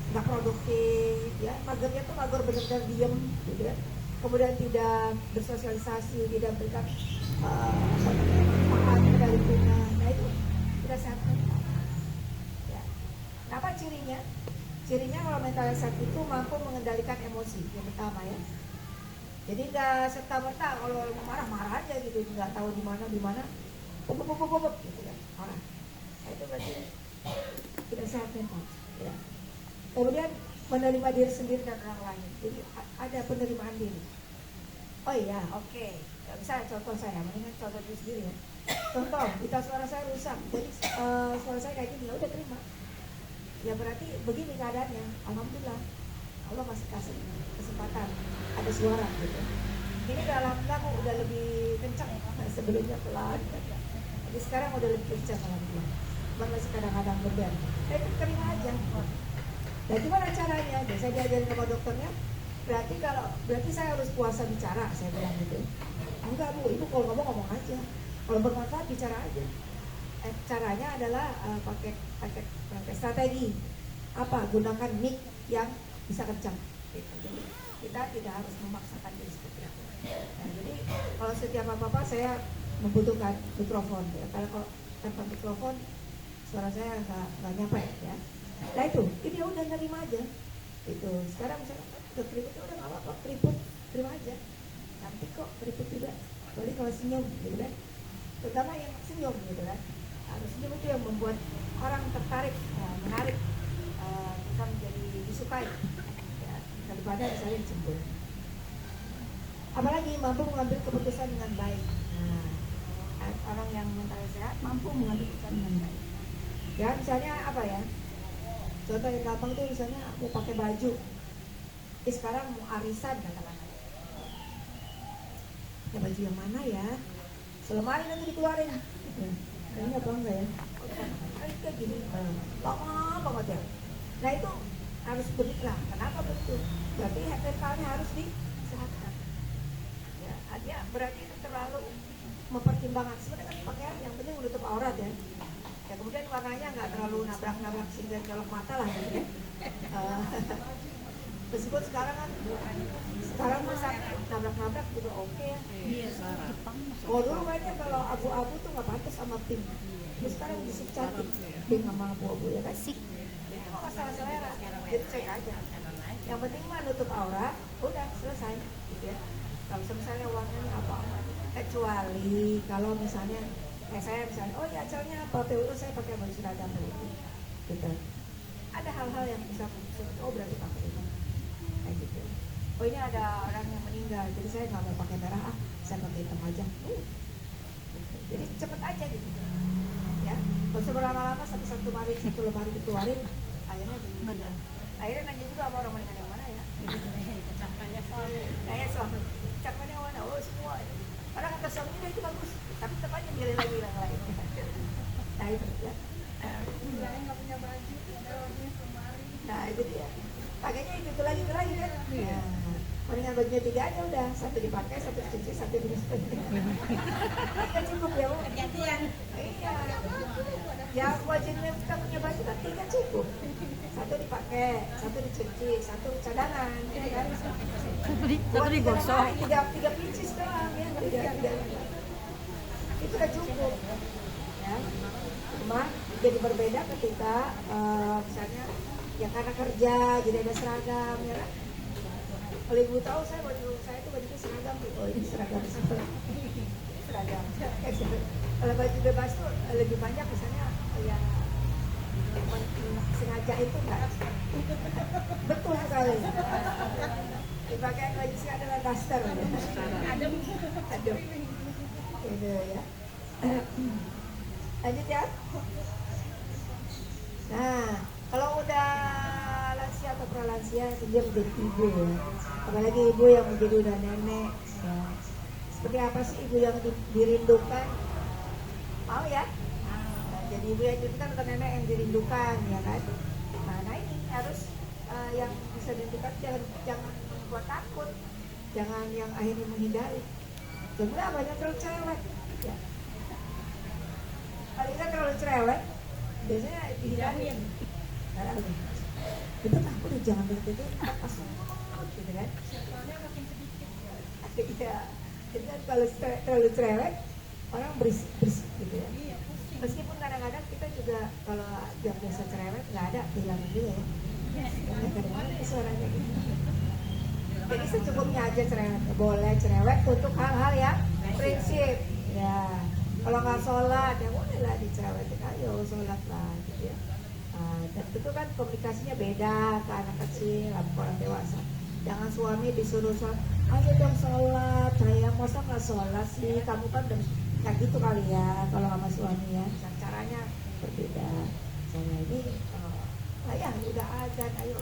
nggak produktif, ya magernya tuh mager benar-benar diem, gitu ya. Kemudian tidak bersosialisasi, tidak berikan manfaat pada lingkungan. Nah itu tidak sehat mental. Ya. Apa cirinya? Cirinya kalau mental sehat itu mampu mengendalikan emosi yang pertama ya. Jadi nggak serta merta kalau marah-marah aja gitu, nggak tahu di mana gitu kan, marah. Nah, itu berarti tidak sehat mental. Ya. Kemudian menerima diri sendiri dan orang lain. Jadi ada penerimaan diri. Oh iya, oke. Misalnya contoh saya, mendingan contoh diri sendiri ya. Contoh, kita suara saya rusak, jadi suara saya kayak gini, ya udah terima. Ya berarti begini keadaannya. Alhamdulillah, Allah masih kasih kesempatan, ada suara gitu. Ini dalam kamu udah lebih kencang, sebelumnya pelan. Jadi sekarang udah lebih kencang alhamdulillah. Cuman masih kadang-kadang beban. Nah itu terima aja. Nah gimana caranya? Saya diajarin sama dokternya. Berarti saya harus puasa bicara, saya bilang gitu. Enggak Bu, Ibu kalau ngomong aja. Kalau bermanfaat bicara aja. Caranya adalah pakai strategi. Apa? Gunakan mic yang bisa kencang. Gitu. Jadi kita tidak harus memaksakan diri seperti itu. Nah, jadi kalau setiap apa-apa saya membutuhkan mikrofon. Ya. Karena kalau tanpa mikrofon suara saya nggak nyampe ya. Nah itu, dia udah nerima aja. Itu sekarang misalnya udah keriput udah nggak apa-apa, keriput terima aja. Nanti kok keriput juga. Kecuali kalau senyum, gitu kan. Terutama yang senyum, gitu kan. Harus senyum itu yang membuat orang tertarik, menarik, kita menjadi disukai. Ya, daripada misalnya disebut. Apalagi mampu mengambil keputusan dengan baik. Nah, orang yang mental sehat mampu mengambil keputusan dengan baik. Ya, misalnya apa ya? Contoh yang gampang tuh misalnya mau pakai baju. Sekarang mau arisan katakan. Ya baju yang mana ya? Selemari nanti dikeluarin. Ya, kayaknya apa enggak ya? Kayak gini. Lama banget ya. Nah itu harus begitu lah. Kenapa begitu? Berarti mentalnya harus disehatkan. Ya, artinya berarti itu terlalu mempertimbangkan. Sebenarnya kan pakaian yang penting menutup aurat ya. Ya kemudian warnanya nggak terlalu nabrak-nabrak sehingga colok mata lah gitu ya. Meskipun sekarang masa nabrak-nabrak juga oke ya. Iya, Sarah. Oh dulu kayaknya kalau abu-abu tuh nggak pantas sama pink. Terus sekarang bisa cantik pink sama abu-abu ya kan. Itu kok masalah selera. Jadi cek aja. Yang penting mah nutup aurat, udah selesai gitu ya. Kalau misalnya warnanya apa, kecuali kalau misalnya kayak saya misalnya, oh ya acaranya apa, PUR saya pakai baju seragam gitu. Ada hal-hal yang bisa oh berarti pakai ini kayak gitu. Oh ini ada orang yang meninggal, jadi saya nggak mau pakai merah, saya pakai hitam aja. Gitu. Jadi cepet aja gitu. Ya, kalau usah berlama-lama satu lemari dikeluarin, akhirnya begini. Akhirnya nanya juga sama orang meninggal yang mana ya. Nanya suami, cakapnya yang mana? Oh semua. Orang kata suaminya itu bagus, tapi tetap aja milih lagi yang lain. Nah itu ya. Nggak punya baju, nah itu dia. Pakainya itu lagi kan. Ya. Mendingan bajunya 3 aja udah, 1 dipakai, 1 dicuci, 1 dicuci. Nggak cukup ya Bu. Gantian. Iya. Ya wajibnya kita punya baju kan 3 cukup. 1 dipakai, 1 dicuci, 1 cadangan. Satu digosok. 3 pieces doang ya. 3. Itu udah cukup. Ya. Cuma jadi berbeda ketika misalnya ya karena kerja jadi ada seragam ya kan. Kalau ibu tahu baju saya itu bajunya seragam. Oh ini seragam seragam. Kalau baju bebas tuh lebih banyak misalnya yang sengaja itu enggak. Betul sekali. Dipakai baju saya adalah daster. Adem. Itu ya. Lanjut ya. Nah, kalau udah lansia atau pralansia itu dia menjadi ibu ya. Apalagi ibu yang menjadi udah nenek ya. Seperti apa sih ibu yang dirindukan? Mau ya? Nah, jadi ibu yang dirindukan atau nenek yang dirindukan ya kan? Nah ini harus yang bisa dirindukan jangan membuat takut, jangan yang akhirnya menghindari. Jangan banyak terlalu cerewet ya. Kalau kita terlalu cerewet, biasanya dihindari. Itu aku udah jangan begitu itu pas gitu kan. Iya, jadi kan kalau terlalu cerewet orang berisik gitu ya. Meskipun kadang-kadang kita juga kalau biasa cerewet nggak ada bilang juga ya. Kadang-kadang suaranya gitu. Jadi secukupnya aja cerewet, boleh cerewet untuk hal-hal yang prinsip. Ya, kalau nggak sholat ya bolehlah dicerewetin, ayo sholat lah gitu ya. Dan itu kan komunikasinya beda ke anak kecil, ke orang dewasa. Jangan suami disuruh sholat, ayo dong sholat, sayang masa nggak sholat sih, kamu kan udah nggak gitu kali ya kalau sama suami ya. Caranya berbeda. Saya ini, ayah udah azan, ayo.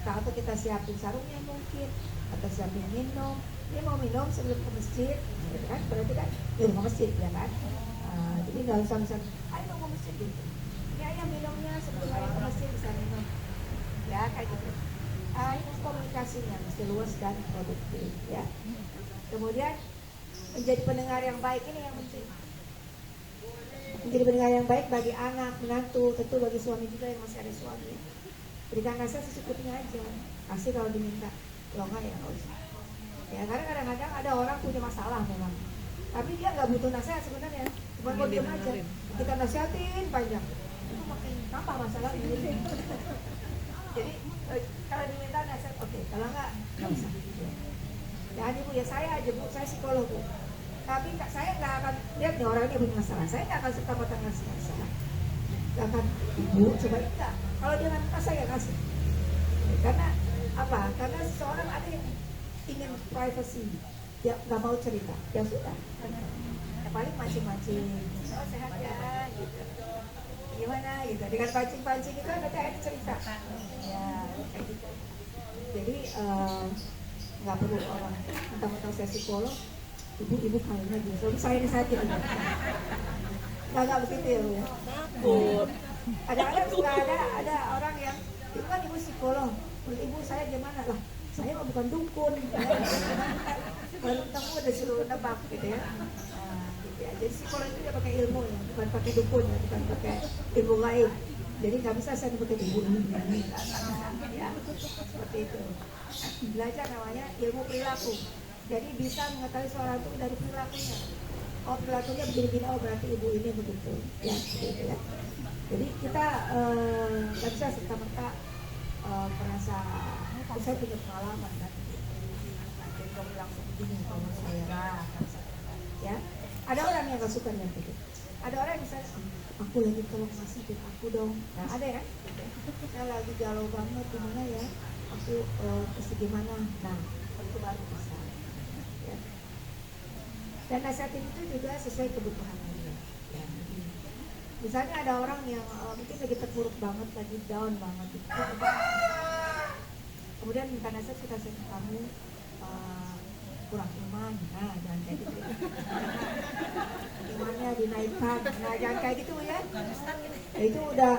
Atau kita siapin sarungnya mungkin, atau siapin minum. Dia mau minum sebelum ke masjid, gitu kan? Berarti kan dia mau ke masjid ya kan? Jadi nggak usah misalnya, ayo mau ke masjid gitu. Ini ayah minumnya sebelum ayah ke masjid bisa minum. Ya kayak gitu. Ini komunikasinya mesti luas dan produktif ya. Kemudian menjadi pendengar yang baik ini yang penting. Menjadi pendengar yang baik bagi anak, menantu, tentu bagi suami juga yang masih ada suami. Berikan nasihat secukupnya aja. Kasih kalau diminta, kalau enggak ya nggak usah. Ya karena kadang-kadang ada orang punya masalah memang, tapi dia nggak butuh nasihat sebenarnya, cuma mau diam aja. Kita nasihatin panjang, itu makin tambah masalah ini. Jadi kalau diminta nasihat oke, kalau nggak usah. Ya ibu ya saya aja bu, saya psikolog bu. Tapi saya nggak akan lihat nih orang ini punya masalah, saya nggak akan serta merta ngasih nasihat. Nggak akan ibu coba enggak. Kalau dia nggak saya kasih. Karena apa? Karena seseorang ada yang ingin privacy, dia nggak mau cerita, ya sudah. Ya paling mancing-mancing, oh sehat ya, gitu. Gimana gitu? Dengan pancing-pancing itu nanti ada cerita. Ya kayak gitu. Jadi nggak perlu orang mentang-mentang saya psikolog, ibu kayaknya gitu. Soalnya saya ini sakit. Nggak begitu ya bu ya. Ada suka ada orang yang itu kan ibu psikolog, ibu saya gimana lah? Saya mah bukan dukun. Kalau kamu udah suruh nebak gitu ya. Gitu ya. Jadi psikolog itu dia pakai ilmu ya, bukan pakai dukun ya, bukan pakai ilmu gaib. Jadi nggak bisa saya pakai dukun. Ya, seperti itu. Belajar namanya ilmu perilaku. Jadi bisa mengetahui seorang itu dari perilakunya. Oh perilakunya begini-begini, oh berarti ibu ini begitu. Ya, begitu ya. Jadi kita nggak bisa serta-merta merasa saya punya pengalaman kan. Jadi kamu langsung begini kalau saya ya. Ada orang yang nggak suka dengan itu. Ada orang yang misalnya aku lagi tolong nasihatin aku dong. Nah ada ya. Saya lagi galau banget gimana ya. Aku mesti gimana. Nah itu baru bisa. Ya. Dan nasihatin itu juga sesuai kebutuhan dia. Ya. Misalnya ada orang yang mungkin lagi terpuruk banget, lagi down banget gitu. Kemudian minta nasihat, kita kasih kamu kurang iman, nah jangan kayak gitu ya. Imannya dinaikkan, nah jangan kayak gitu ya. Itu udah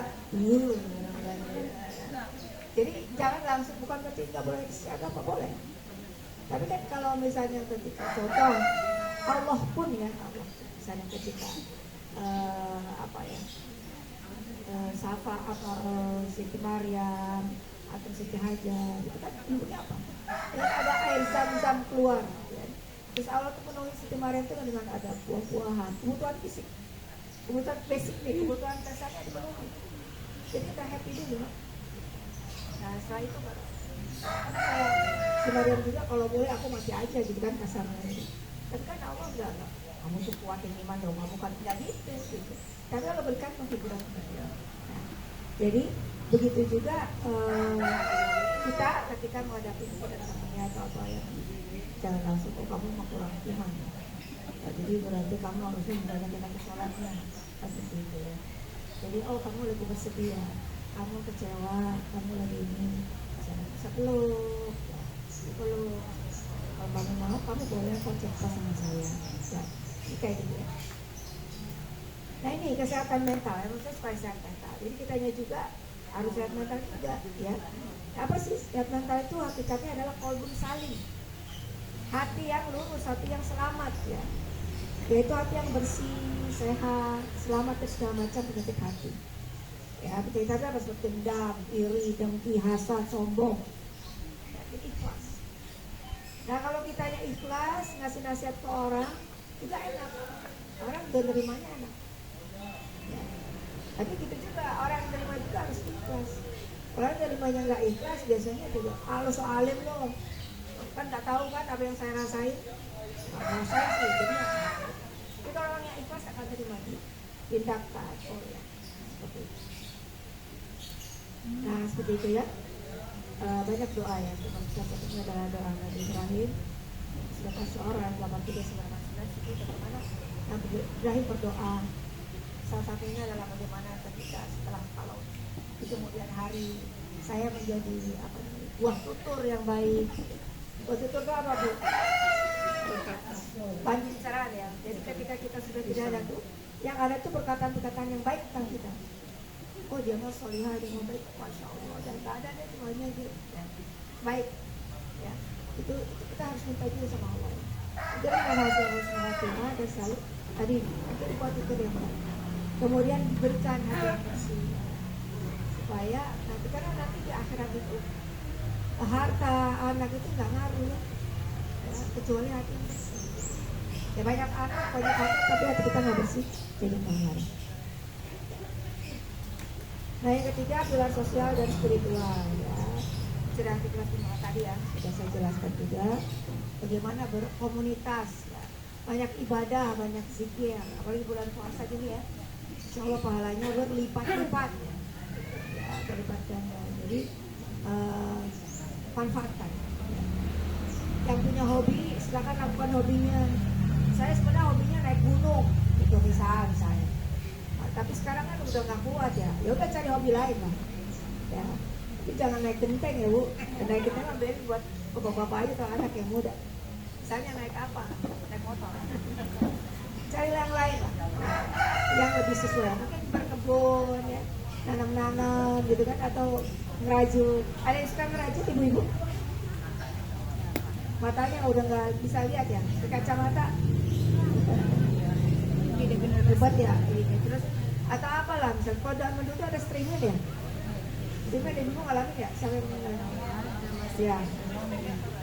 jadi jangan langsung, bukan berarti nggak boleh agama, boleh. Tapi kan kalau misalnya ketika contoh Allah pun ya, Allah misalnya ketika Safa atau Siti Maryam atau Siti Hajar itu kan ibunya apa? Dan ada air zam-zam keluar ya. Terus Allah tuh penuhi Siti Maryam itu dengan ada buah-buahan, kebutuhan fisik, kebutuhan basic nih, kebutuhan dasarnya dipenuhi. Jadi kita happy dulu. Nah setelah itu baru karena kayak Siti Maryam juga kalau boleh aku mati aja gitu kan kasarnya. Tapi kan Allah enggak kamu tuh kuatin iman dong, kamu kan tidak gitu. Tapi Allah berikan penghiburan kepada. Jadi begitu juga kita ketika menghadapi kedatangannya atau apa ya, jangan langsung kamu mau kurang iman. Nah, jadi berarti kamu harusnya menjalankan lagi sholatnya, seperti itu ya. Jadi kamu lagi bersedia, kamu kecewa, kamu lagi ini, jangan bisa peluk. Kalau kamu mau, kamu boleh kok cerita sama saya. Ya, ini kayak gitu ya. Nah ini kesehatan mental, maksudnya supaya sehat mental. Jadi kitanya juga harus sehat mental juga, ya. Apa sih sehat mental itu? Hakikatnya adalah qalbun salim, hati yang lurus, hati yang selamat, ya. Yaitu hati yang bersih, sehat, selamat dari segala macam penyakit hati. Ya, kita apa seperti dendam, iri, dengki, hasad, sombong. Ya, jadi ikhlas. Nah kalau kitanya ikhlas ngasih nasihat ke orang juga enak, orang menerimanya enak. Ya. Tapi gitu juga orang yang terima juga harus ikhlas. Orang yang terimanya nggak ikhlas biasanya juga lo soalim lo, kan nggak tahu kan apa yang saya rasain. Nah, saya sih jadi tapi kalau orang yang ikhlas akan terima tindakan. Oh ya, seperti itu. Nah seperti itu ya. Banyak doa ya, salah satunya adalah doa Nabi Ibrahim. Sedangkan seorang 83-99 itu bagaimana Nabi Ibrahim berdoa. Salah satunya adalah bagaimana ketika setelah kalau di kemudian hari saya menjadi buah tutur yang baik. Buah tutur itu apa Bu? Banjir cerah ya. Jadi ketika kita sudah tidak ada tuh, yang ada tuh perkataan-perkataan yang baik tentang kita. Oh dia mah solihah, dia mah baik, masya Allah, dan gak ada deh semuanya gitu ya. Baik ya, itu kita harus minta juga sama Allah. Jadi hasil husnul dan selalu tadi itu buat itu yang baik. Kemudian diberikan hati yang bersih supaya nanti karena nanti di akhirat itu harta anak itu nggak ngaruh ya, kecuali hati yang bersih. Ya banyak anak, banyak harta tapi hati kita nggak bersih jadi nggak ngaruh. Nah yang ketiga pilar sosial dan spiritual ya, sudah kita semua tadi ya sudah saya jelaskan juga bagaimana berkomunitas ya. Banyak ibadah, banyak zikir, apalagi bulan puasa gini ya, insya Allah pahalanya berlipat-lipat ya, berlipat ganda. Jadi manfaatkan ya. Yang punya hobi silakan lakukan hobinya. Saya sebenarnya hobinya naik gunung itu misalnya. Tapi sekarang kan udah nggak kuat ya udah cari hobi lain lah ya, tapi jangan naik genteng ya Bu. Naik genteng ambil buat bapak-bapak aja atau anak yang muda, misalnya naik apa, naik motor. Cari yang lain lah yang lebih sesuai, mungkin berkebun ya, nanam-nanam gitu kan, atau ngerajut. Ada yang suka ngerajut ibu-ibu, matanya udah nggak bisa lihat ya, ke kacamata hebat ya ini. Terus atau apalah misalnya kalau zaman dulu ada streamer ya, streamer dan ibu ngalamin ya sampai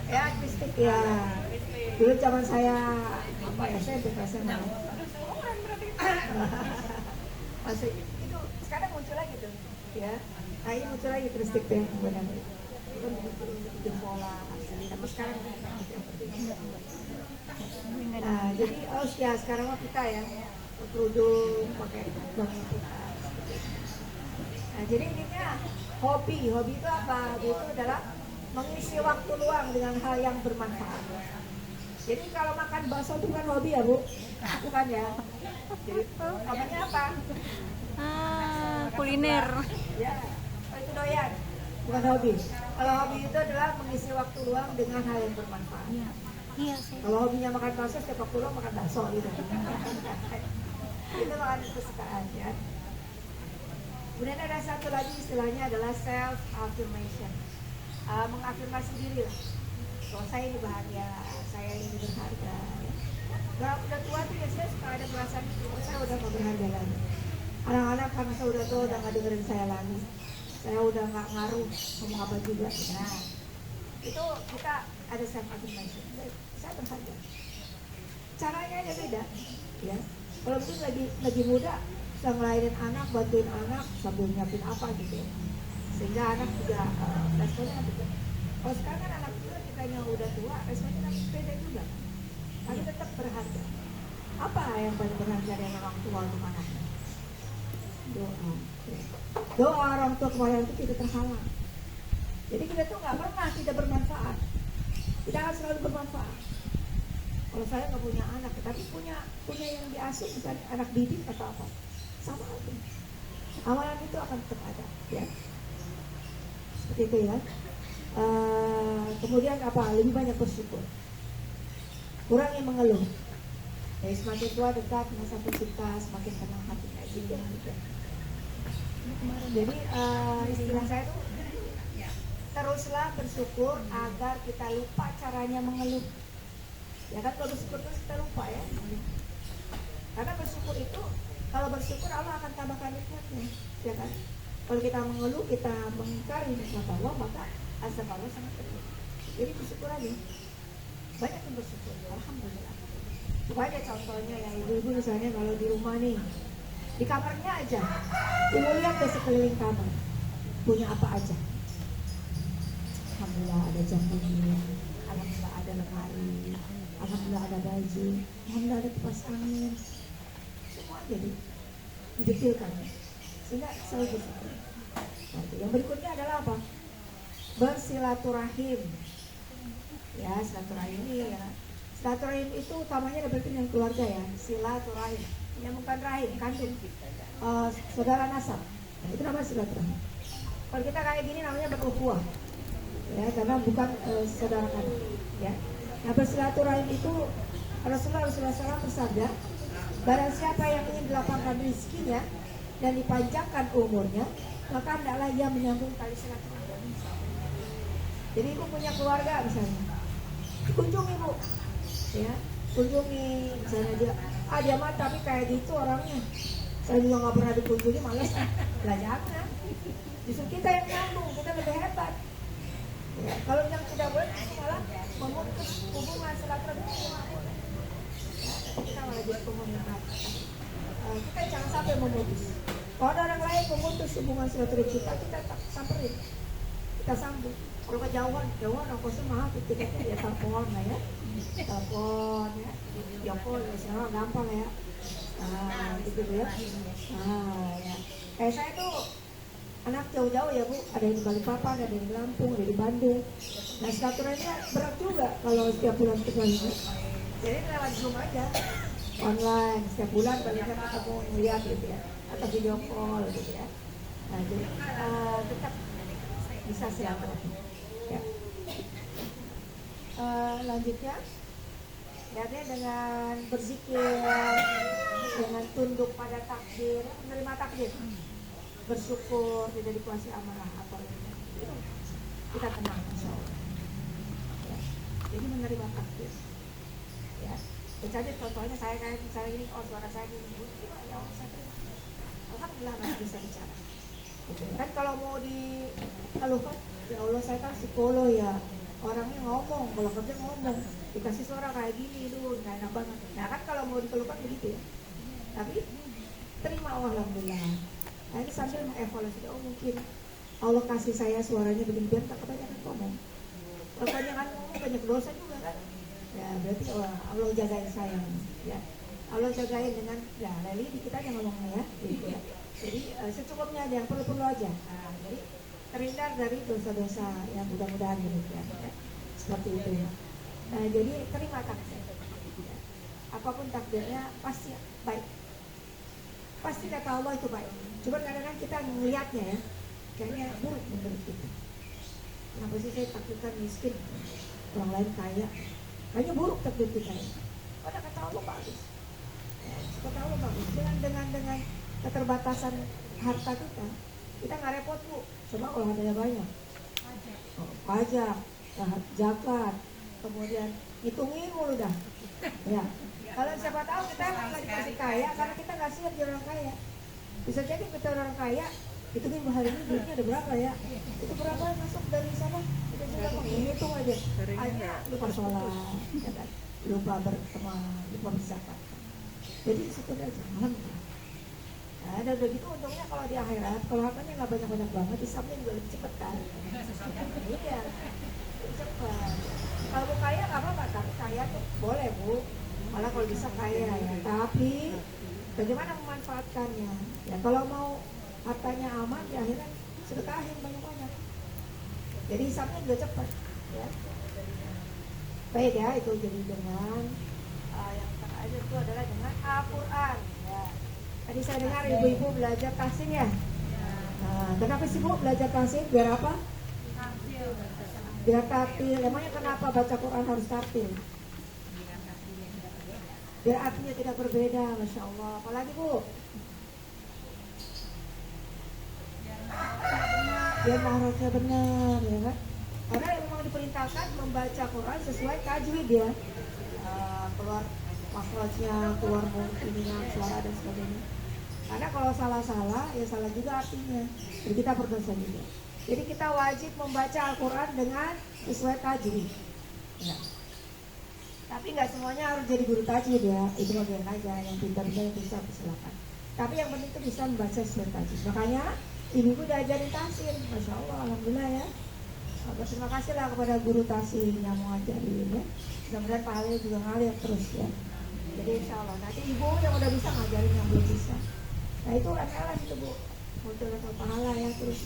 ya artistik ya dulu zaman saya apa ya saya SMA masih itu sekarang muncul lagi tuh ya. Nah ini muncul lagi artistik ya kemudian itu bikin bola tapi sekarang nah jadi ya sekarang mah kita ya kerudung pakai bangun kita. Nah jadi ininya hobi itu apa? Itu adalah mengisi waktu luang dengan hal yang bermanfaat. Jadi kalau makan bakso itu bukan hobi ya Bu? Bukan ya. Jadi namanya apa? Kuliner. Ya, itu doyan. Bukan hobi. Kalau hobi itu adalah mengisi waktu luang dengan hal yang bermanfaat. Iya sih. Kalau hobinya makan bakso, setiap waktu luang makan bakso gitu. Itu makan kesukaan ya. Kemudian ada satu lagi istilahnya adalah self affirmation, mengafirmasi diri lah. Kalau saya ini bahagia, saya ini berharga. Ya. Kalau udah tua tuh biasanya suka ada perasaan itu, saya udah gak berharga lagi. Anak-anak karena saya udah tua udah gak dengerin saya lagi. Saya udah gak ngaruh ngomong apa juga. Nah, itu kita ada self affirmation. Saya berharga. Caranya aja beda, ya. Kalau mungkin lagi muda, bisa ngelahirin anak, bantuin anak sambil nyiapin apa gitu, sehingga anak juga responnya beda. Kalau sekarang kan anak juga kita yang udah tua, responnya kan beda juga, tapi tetap berharga. Apa yang paling berharga dari orang tua untuk anaknya? Doa. Doa orang tua kepada itu tidak terhalang. Jadi kita tuh nggak pernah tidak bermanfaat. Kita akan selalu bermanfaat. Kalau saya nggak punya anak, tapi punya yang diasuh, misalnya anak didik atau apa, sama aja. Amalan itu akan tetap ada, ya. Seperti itu ya. Kemudian apa? Lebih banyak bersyukur. Kurangi mengeluh. Jadi semakin tua dekat masa pencipta, semakin tenang hatinya. Gitu. Jadi istilah saya tuh teruslah bersyukur agar kita lupa caranya mengeluh. Ya kan kalau bersyukur terus kita lupa ya. Karena bersyukur itu, kalau bersyukur Allah akan tambahkan nikmatnya, ya kan? Kalau kita mengeluh, kita mengingkari nikmat Allah, maka azab Allah sangat kecil. Jadi bersyukur aja. Banyak yang bersyukur. Alhamdulillah. Coba aja contohnya ya, ibu-ibu misalnya kalau di rumah nih, di kamarnya aja, ibu lihat ke sekeliling kamar, punya apa aja. Alhamdulillah ada jam dinding, alhamdulillah ada lemari, alhamdulillah ada baju, alhamdulillah ada kipas angin, semua jadi didetilkan, sehingga selalu bersyukur. Nah, yang berikutnya adalah apa? Bersilaturahim. Ya, silaturahim ini ya. Silaturahim itu utamanya berarti dengan keluarga ya. Silaturahim, menyambungkan rahim, kandung, saudara nasab. Nah, itu namanya silaturahim. Kalau kita kayak gini namanya berukhuwah. Ya, karena bukan saudara kandung. Ya. Nah, bersilaturahim itu Rasulullah SAW bersabda, barang siapa yang ingin dilapangkan rezekinya dan dipanjangkan umurnya, maka hendaklah ia menyambung tali silaturahim. Jadi ibu punya keluarga misalnya, kunjungi bu, ya, kunjungi misalnya dia mah tapi kayak gitu orangnya, saya juga nggak pernah dikunjungi, malas lah jangan. Justru kita yang nyambung, kita lebih hebat. Ya, kalau yang tidak boleh malah memutus hubungan silaturahim nggak boleh. Ya, kita malah jadi komunitas. Kita jangan sampai memutus. Kalau ada orang lain memutus hubungan silaturahim kita samperin, kita sambung. Kalau kejauhan ongkosnya mahal, tiketnya ya telepon lah ya, telepon ya, video call ya, sekarang gampang ya, gitu ya. Ya. Kayak saya tuh anak jauh-jauh ya bu, ada yang di Balikpapan, ada yang di Lampung, ada di Bandung. Nah silaturahimnya berat juga kalau setiap bulan sekali. Jadi lewat Zoom aja, online setiap bulan paling ketemu melihat gitu ya, atau video call gitu ya. Nah jadi tetap bisa silaturahim. Ya. Lanjutnya, ya dengan berzikir, dengan tunduk pada takdir, menerima takdir, bersyukur tidak dikuasai amarah atau itu kita tenang insya Allah. Ya. Jadi menerima takdir. Ya. Jadi contohnya saya kayak misalnya ini, oh suara saya ini, ya Allah saya terima. Alhamdulillah masih bisa bicara. Gitu. Kan kalau mau dikeluhkan, ya Allah saya kan psikolog ya, orangnya ngomong, kalau kerja ngomong, dikasih suara kayak gini itu nggak enak banget. Nah kan kalau mau dikeluhkan begitu ya, tapi terima alhamdulillah. Nah ini sambil mengevaluasi, oh mungkin Allah kasih saya suaranya begini biar tak kebanyakan ngomong. Kalau kebanyakan ngomong banyak dosa juga kan. Ya berarti Allah jagain saya, ya Allah jagain dengan ya leli dikit aja ngomongnya ya, gitu ya. Jadi secukupnya aja, yang perlu-perlu aja. Nah, jadi terhindar dari dosa-dosa yang mudah-mudahan demikian ya. Seperti itu ya. Nah, jadi terima takdir ya. Apapun takdirnya pasti baik, pasti kata Allah itu baik. Cuma kadang-kadang kita melihatnya ya, kayaknya buruk menurut kita. Kenapa sih saya takdirkan miskin, orang lain kaya, kayaknya buruk takdir kita ya. Padahal kata Allah bagus ya, kata Allah bagus. Dengan keterbatasan harta kita nggak repot bu, cuma kalau hartanya banyak, pajak, zakat, kemudian hitungin mulu dah. Ya, kalau siapa tahu kita nggak dikasih kaya karena kita nggak siap jadi orang kaya. Bisa jadi kita orang kaya, itu nih hari ini duitnya ada berapa ya? Itu berapa yang masuk dari sana? Kita juga menghitung aja. Hanya lupa sholat, ya kan? Lupa berteman, lupa berzakat. Jadi situ aja, alhamdulillah. Nah, dan begitu untungnya kalau di akhirat, kalau hartanya nggak banyak-banyak banget, hisabnya juga lebih cepat kan? Iya, lebih cepat. Kalau mau kaya nggak apa-apa, tapi kaya tuh boleh bu, malah kalau bisa kaya ya. Tapi bagaimana memanfaatkannya? Ya kalau mau hartanya aman, ya akhirnya sedekahin banyak-banyak. Jadi hisabnya juga cepat. Ya. Baik ya, itu jadi dengan yang terakhir itu adalah dengan Al-Quran. Ya. Tadi saya dengar ibu-ibu belajar tahsin ya. Nah, kenapa sih bu belajar tahsin? Biar apa? Biar tartil. Emangnya kenapa baca Quran harus tartil? Biar artinya tidak berbeda, masya Allah. Apalagi bu? Biar mahrajnya benar, ya kan? Karena memang diperintahkan membaca Quran sesuai tajwid ya. Keluar makhrajnya, keluar ininya, suara dan sebagainya. Karena kalau salah-salah ya salah juga artinya. Jadi kita berdosa juga. Jadi kita wajib membaca Al-Quran dengan sesuai tajwid. Ya. Tapi nggak semuanya harus jadi guru tajwid ya. Itu bagian aja yang pintar-pintar yang bisa silakan. Tapi yang penting itu bisa membaca sesuai tajwid. Makanya ibuku diajarin tahsin, masya Allah, alhamdulillah ya. Terima kasih lah kepada guru tahsin yang mau ngajarin ya. Mudah-mudahan pahalanya juga ngalir terus ya. Jadi insya Allah nanti ibu yang udah bisa ngajarin yang belum bisa. Nah itu LS itu Bu, untuk level pahala ya terus.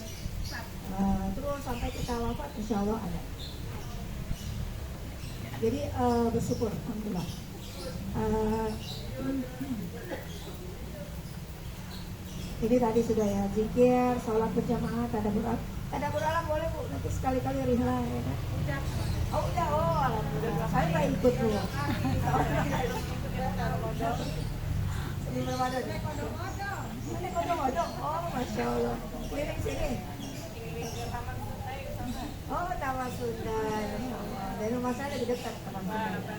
Terus sampai kita wafat insya Allah ada. Jadi bersyukur, alhamdulillah. Ini tadi sudah ya, zikir, sholat berjamaah, tadabbur alam boleh Bu, nanti sekali-kali rihla ya kan? Oh udah, oh alhamdulillah, saya nggak ikut Bu. Ini Ramadan. Ini kodong-kodong, oh masya Allah. Keliling sini. Oh Taman Sunda, masya Allah. Dari rumah saya lebih dekat Taman Sunda.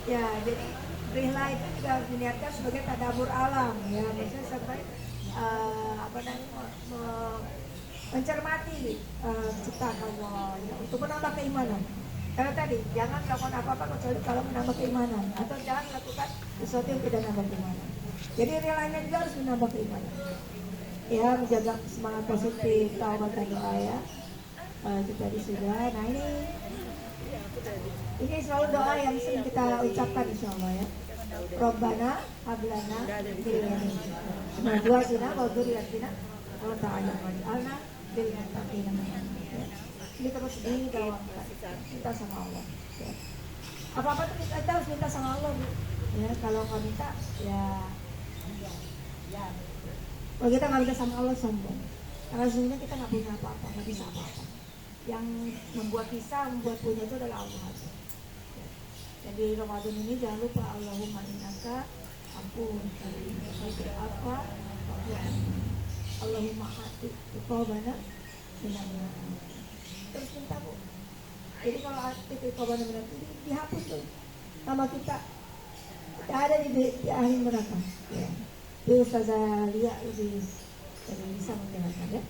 Ya, jadi rihla itu juga harus diniatkan sebagai tadabbur alam ya, maksudnya sampai mencermati ciptaan Allah ya, untuk menambah keimanan. Karena tadi jangan melakukan apa-apa kecuali kalau menambah keimanan, atau jangan melakukan sesuatu yang tidak menambah keimanan. Jadi rihlanya juga harus menambah keimanan. Ya, menjaga semangat positif, taubat dan doa ya. Itu tadi sudah. Nah ini selalu doa yang sering kita ucapkan insya Allah ya. Rabbana hablana min azwajina wa dzurriyyatina qurrata a'yun waj'alna lil muttaqina imama. Ini terus digaungkan minta sama Allah. Ya. Apa-apa tuh kita harus minta sama Allah Bu. Ya, kalau nggak minta ya. Kalau kita nggak minta sama Allah sombong. Karena sebenarnya kita nggak punya apa-apa, nggak bisa apa-apa. Yang membuat punya itu adalah Allah. Jadi Ramadan ini jangan lupa Allahumma innaka ampun apa Allahumma hati iqabana minannar. Terus minta Bu. Jadi kalau hati iqabana minannar dihapus tuh nama kita ada di ahli neraka ya. Di Ustazah Lia lebih bisa menjelaskan ya.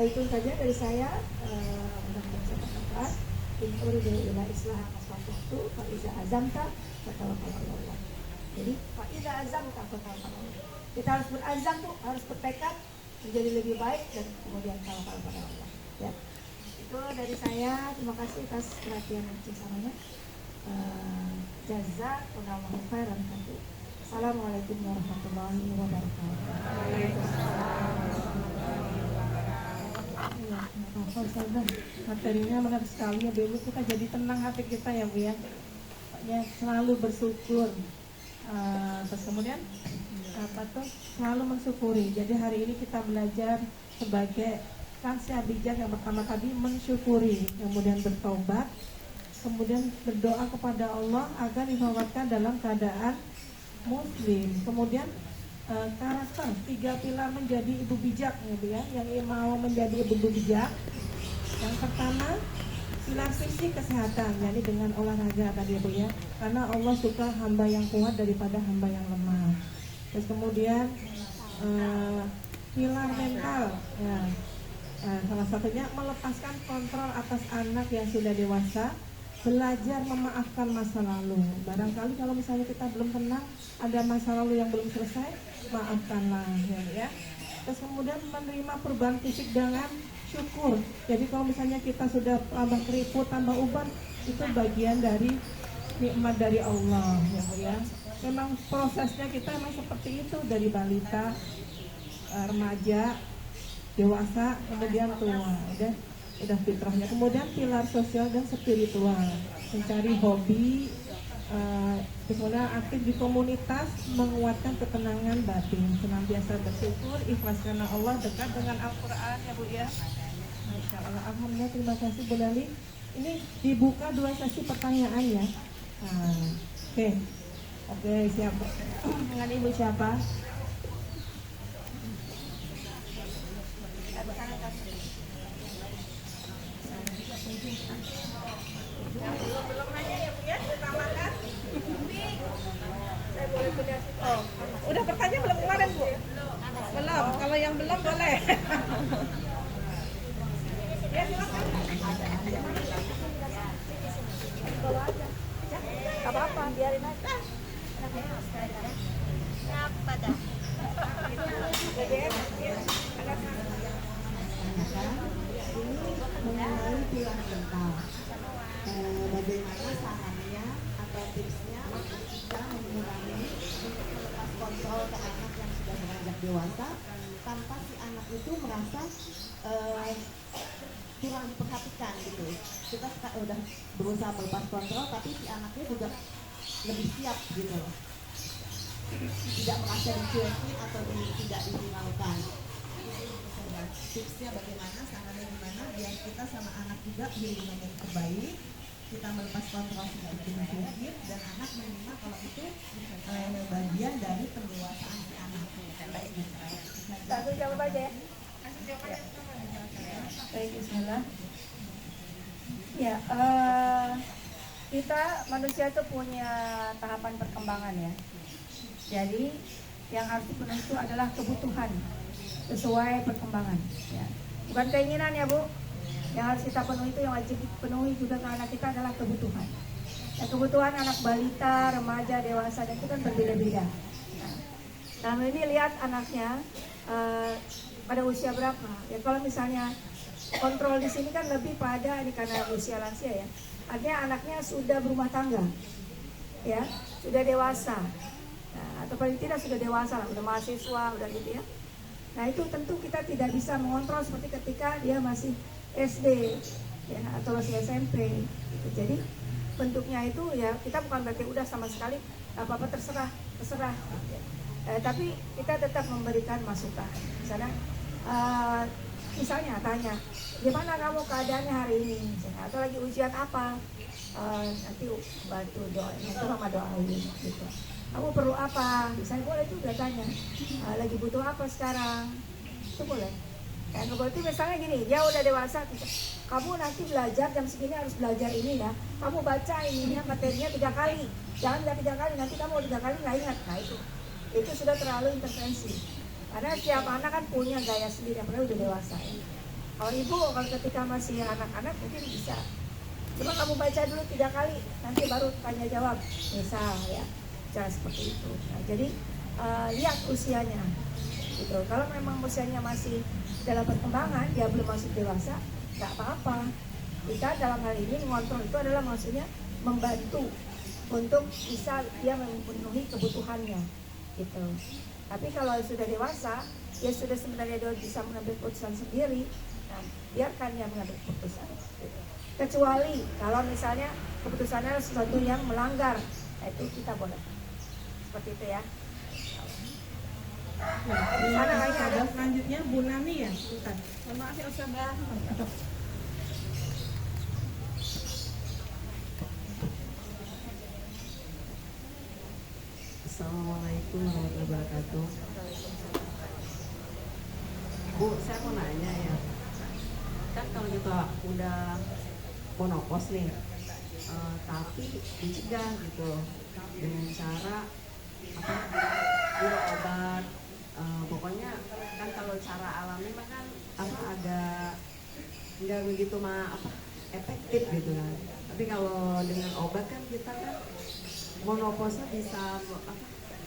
Itu saja dari saya. Mudah-mudahan saya bermanfaat. In uridu ila islah masfatuhu fa iza azamta fatawakkal 'ala Allah. Jadi fa iza azamta fatawakkal 'ala Allah. Kita harus berazam tuh, harus bertekad menjadi lebih baik dan kemudian tawakal pada Allah. Ya. Itu dari saya. Terima kasih atas perhatian dan kerjasamanya. Jazakumullahu khairan. Assalamualaikum warahmatullahi wabarakatuh. Ya, apa Ustazah, materinya menarik sekali ya Bu. Kita jadi tenang hati kita ya Bu ya. Pokoknya selalu bersyukur. Terus kemudian apa tuh selalu mensyukuri. Jadi hari ini kita belajar sebagai lansia bijak yang pertama tadi mensyukuri, kemudian bertobat, kemudian berdoa kepada Allah agar diwafatkan dalam keadaan muslim. Kemudian karakter 3 pilar menjadi ibu bijak ya Bu ya. Yang mau menjadi ibu bijak, yang pertama pilar fisik kesehatan, jadi dengan olahraga tadi ya Bu ya. Karena Allah suka hamba yang kuat daripada hamba yang lemah. Terus kemudian pilar mental ya. Salah satunya melepaskan kontrol atas anak yang sudah dewasa, belajar memaafkan masa lalu. Barangkali kalau misalnya kita belum tenang, ada masa lalu yang belum selesai, maafkanlah ya. Terus kemudian menerima perubahan fisik dengan syukur. Jadi kalau misalnya kita sudah tambah keriput, tambah uban, itu bagian dari nikmat dari Allah ya Bu ya. Memang prosesnya kita memang seperti itu, dari balita, remaja, dewasa, kemudian tua. Udah fitrahnya. Kemudian pilar sosial dan spiritual, mencari hobi, kemudian aktif di komunitas, menguatkan ketenangan batin, senantiasa bersyukur, ikhlas karena Allah, dekat dengan Al-Quran ya Bu ya. Masya Allah, alhamdulillah, terima kasih Bu Lali. Ini dibuka 2 sesi pertanyaan ya. Oke, siapa? Dengan Ibu siapa? Belum nanya ya Bu ya, utamakan. tipsnya kita mengurangi untuk melepas kontrol ke anak yang sudah beranjak dewasa tanpa si anak itu merasa kurang diperhatikan gitu. Kita udah berusaha melepas kontrol tapi si anaknya juga lebih siap gitu loh, tidak merasa dicuekin atau tidak ditinggalkan. Tipsnya bagaimana, sarannya gimana biar kita sama anak juga hubungan yang terbaik, kita melepas kontrol sedikit mungkin dan anak menerima kalau itu bagian dari pendewasaan si anak. Langsung jawab aja ya. Baik, bismillah. Ya, kita manusia itu punya tahapan perkembangan ya. Jadi yang harus dipenuhi itu adalah kebutuhan sesuai perkembangan. Ya. Bukan keinginan ya Bu. Yang harus kita penuhi itu yang wajib dipenuhi juga ke anak kita adalah kebutuhan. Dan kebutuhan anak balita, remaja, dewasa dan itu kan berbeda-beda. Nah ini lihat anaknya pada usia berapa. Ya kalau misalnya kontrol di sini kan lebih pada ini karena usia lansia ya. Artinya anaknya sudah berumah tangga, ya sudah dewasa. Nah, atau paling tidak sudah dewasa lah, udah mahasiswa, udah gitu ya. Nah itu tentu kita tidak bisa mengontrol seperti ketika dia masih SD ya, atau masih SMP gitu. Jadi bentuknya itu ya kita bukan berarti udah sama sekali apa-apa terserah ya. Tapi kita tetap memberikan masukan. Misalnya tanya, gimana kamu keadaannya hari ini misalnya, atau lagi ujian apa, nanti bantu doa, nanti mama doain gitu. Kamu perlu apa, misalnya boleh juga tanya, lagi butuh apa sekarang, itu boleh. Dan berarti misalnya gini, dia udah dewasa, kamu nanti belajar jam segini harus belajar ini ya, kamu baca ini ya materinya 3 kali, jangan 3 kali, nanti kamu 3 kali nggak ingat. Nah itu sudah terlalu intervensi. Karena setiap anak kan punya gaya sendiri, apalagi udah dewasa ya. Kalau ibu, kalau ketika masih anak-anak mungkin bisa. Cuma kamu baca dulu 3 kali, nanti baru tanya jawab, misal ya, cara seperti itu. Nah, jadi lihat usianya, gitu. Kalau memang usianya masih dalam perkembangan, dia belum masuk dewasa, nggak apa-apa. Kita dalam hal ini mengontrol itu adalah maksudnya membantu untuk bisa dia memenuhi kebutuhannya, gitu. Tapi kalau sudah dewasa, dia sudah sebenarnya dia bisa mengambil keputusan sendiri. Nah, biarkan dia mengambil keputusan. Kecuali kalau misalnya keputusannya sesuatu yang melanggar, itu kita boleh. Seperti itu ya. Di sana ada selanjutnya Bu Nani ya, bukan? Mohon maaf ya Ustazah. Assalamualaikum warahmatullahi wabarakatuh. Bu, saya mau nanya ya. Kan kalau kita udah monopos nih, tapi dicegah gitu dengan cara apa? Minum obat. Pokoknya kan kalau cara alami mah kan agak nggak begitu efektif gitu kan. Tapi kalau dengan obat kan kita kan monoposnya bisa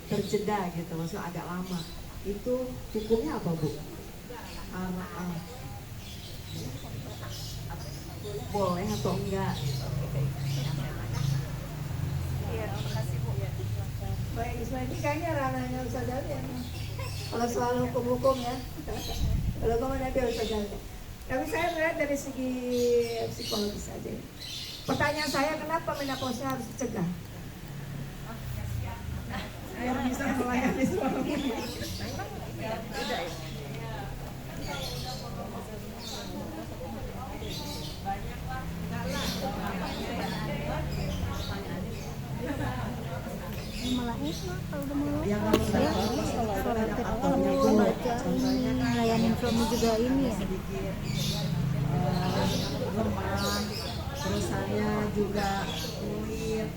terjeda gitu, maksudnya agak lama. Itu hukumnya apa Bu? Boleh atau enggak? Iya, terima kasih Bu. Baik, ini kayaknya ranahnya Ustaz Jalil. Kalau soal hukum-hukum ya, kalau kamu nanti Ustaz Jalil. Tapi saya melihat dari segi psikologis saja. Pertanyaan saya, kenapa menopausnya harus dicegah? Biar bisa melayani suami. Malah enak kalau udah mulai. Yang kalau Ya, kalau baca ini ngelayanin suami juga ini ya. Sedikit lemah, terusannya juga kulit,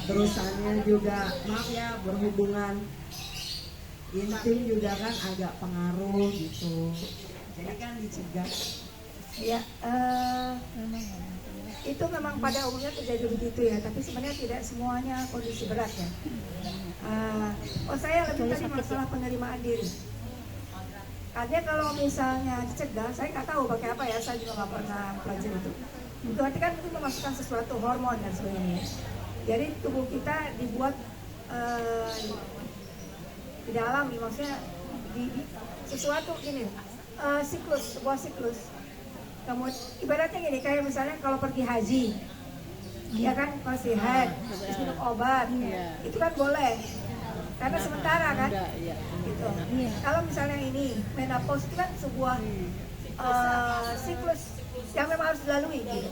terusannya juga maaf ya berhubungan intim juga kan agak pengaruh gitu. Jadi kan dicegah. Ya, itu memang pada umumnya terjadi begitu ya, tapi sebenarnya tidak semuanya kondisi berat ya. Saya lebih tadi masalah penerimaan diri. Artinya kalau misalnya dicegah, saya nggak tahu pakai apa ya, saya juga nggak pernah pelajari itu. Berarti kan itu memasukkan sesuatu hormon dan sebagainya. Jadi tubuh kita dibuat tidak alami, maksudnya di sesuatu ini siklus, sebuah siklus. Kamu ibaratnya gini, kayak misalnya kalau pergi haji, ya kan kalau sehat, terus minum obat, itu kan boleh, karena sementara kan. Gitu. Kalau misalnya ini menopause itu kan sebuah siklus yang memang harus dilalui, gitu.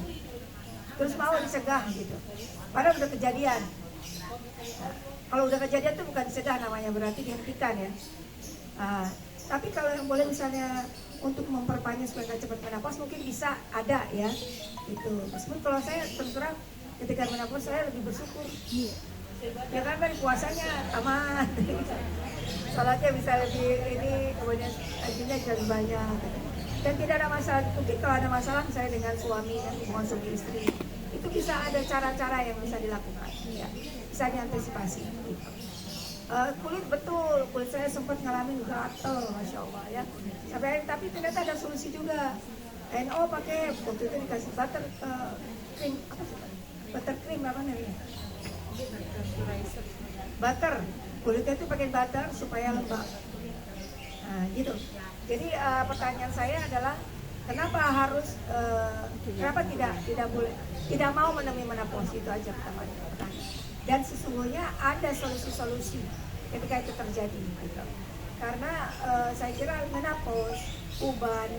Terus mau dicegah gitu. Padahal udah kejadian. Nah, kalau udah kejadian itu bukan dicegah namanya, berarti dihentikan ya. Tapi kalau yang boleh misalnya untuk memperpanjang supaya nggak cepat menopause mungkin bisa ada ya. Itu. Meskipun kalau saya terus terang ketika menopause saya lebih bersyukur. Ya kan dari puasanya aman. Salatnya bisa lebih ini, kemudian hajinya juga lebih banyak. Dan tidak ada masalah. Mungkin kalau ada masalah misalnya dengan suami, hubungan suami istri, itu bisa ada cara-cara yang bisa dilakukan. Ya. Bisa diantisipasi. Gitu. Kulit betul, kulit saya sempat ngalamin gatel, masya Allah ya. Tapi ternyata ada solusi juga. NO pakai waktu itu dikasih butter cream, apa sih? Butter cream apa namanya? Butter, kulitnya itu pakai butter supaya lembab. Nah, gitu. Jadi pertanyaan saya adalah kenapa harus, kenapa tidak boleh, tidak mau menemui menopause, itu aja pertanyaan. Dan sesungguhnya ada solusi-solusi ketika itu terjadi, gitu. Karena saya kira menopause, uban,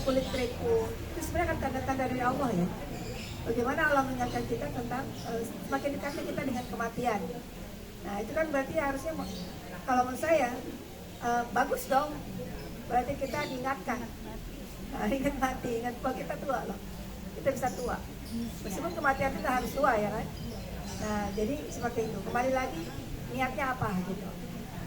kulit keriput itu sebenarnya kan tanda-tanda dari Allah ya. Bagaimana Allah mengingatkan kita tentang semakin dekatnya kita dengan kematian. Nah itu kan berarti harusnya kalau menurut saya bagus dong. Berarti kita diingatkan. Ingat mati, ingat bahwa kita tua loh. Kita bisa tua. Meskipun kematian kita harus tua ya kan. Nah jadi seperti itu. Kembali lagi niatnya apa gitu.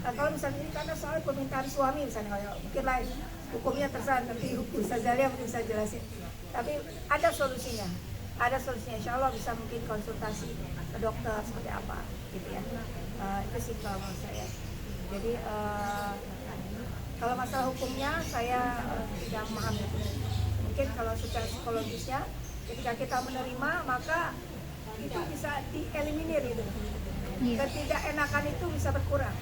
Kalau misalnya ini karena soal permintaan suami misalnya, mungkin lain hukumnya terserah, nanti Ustaz Zalia mungkin bisa jelasin. Tapi ada solusinya. Ada solusinya, insya Allah bisa mungkin konsultasi ke dokter seperti apa gitu ya. Itu sih kalau menurut saya. Jadi kalau masalah hukumnya saya tidak memahami. Mungkin kalau secara psikologisnya ketika kita menerima maka itu bisa dieliminir itu. Ketidakenakan itu bisa berkurang.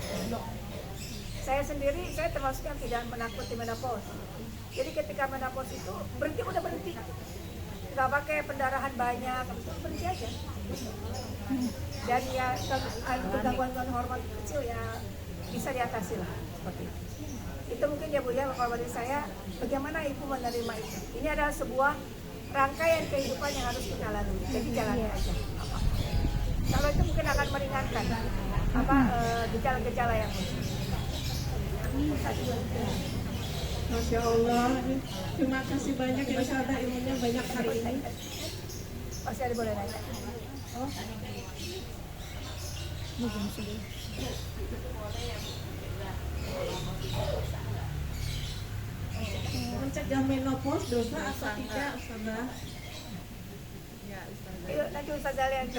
Saya sendiri, saya termasuk yang tidak menakuti menopause. Jadi ketika menopause itu berhenti, udah berhenti. Nggak pakai pendarahan banyak, berhenti aja. Dan ya gangguan hormon kecil ya bisa diatasi lah seperti itu. Itu mungkin ya Bu ya, kalau dari saya bagaimana Ibu menerima itu. Ini adalah sebuah rangkaian kehidupan yang harus kita lalui. Jadi jalani aja. Kalau itu mungkin akan meringankan gejala-gejala yang muncul. Masya Allah, terima kasih banyak ya Ustazah, ilmunya banyak hari ini. Masih ada boleh nanya? Oh. Mencegah menopause dosa atau tidak, Ustazah? Nanti Ustaz Zalia yang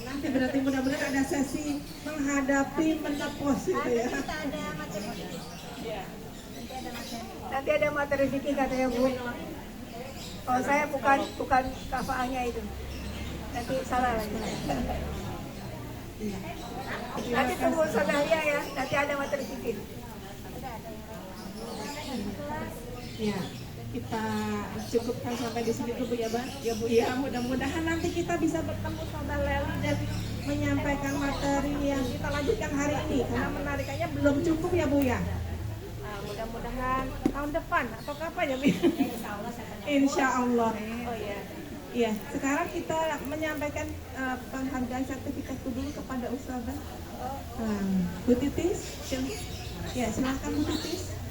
Nanti berarti mudah-mudahan ada sesi menghadapi menopause itu ya. Nanti ada materi fikih katanya Bu. Kalau saya bukan kafaahnya itu. Nanti salah lagi. Nanti tunggu Ustaz Zalia ya. Nanti ada materi fikih. Ya, kita cukupkan sampai di sini dulu ya, Bang. Ya Bu ya, mudah-mudahan nanti kita bisa bertemu sama Leli dan menyampaikan materi yang kita lanjutkan hari ini karena menarikannya belum cukup ya Bu ya. Nah, mudah-mudahan tahun depan atau kapan ya Bu? Insya Allah. Oh iya. Iya, sekarang kita menyampaikan penghargaan sertifikat dulu kepada Ustazah. Bu Titis, ya silakan Bu Titis.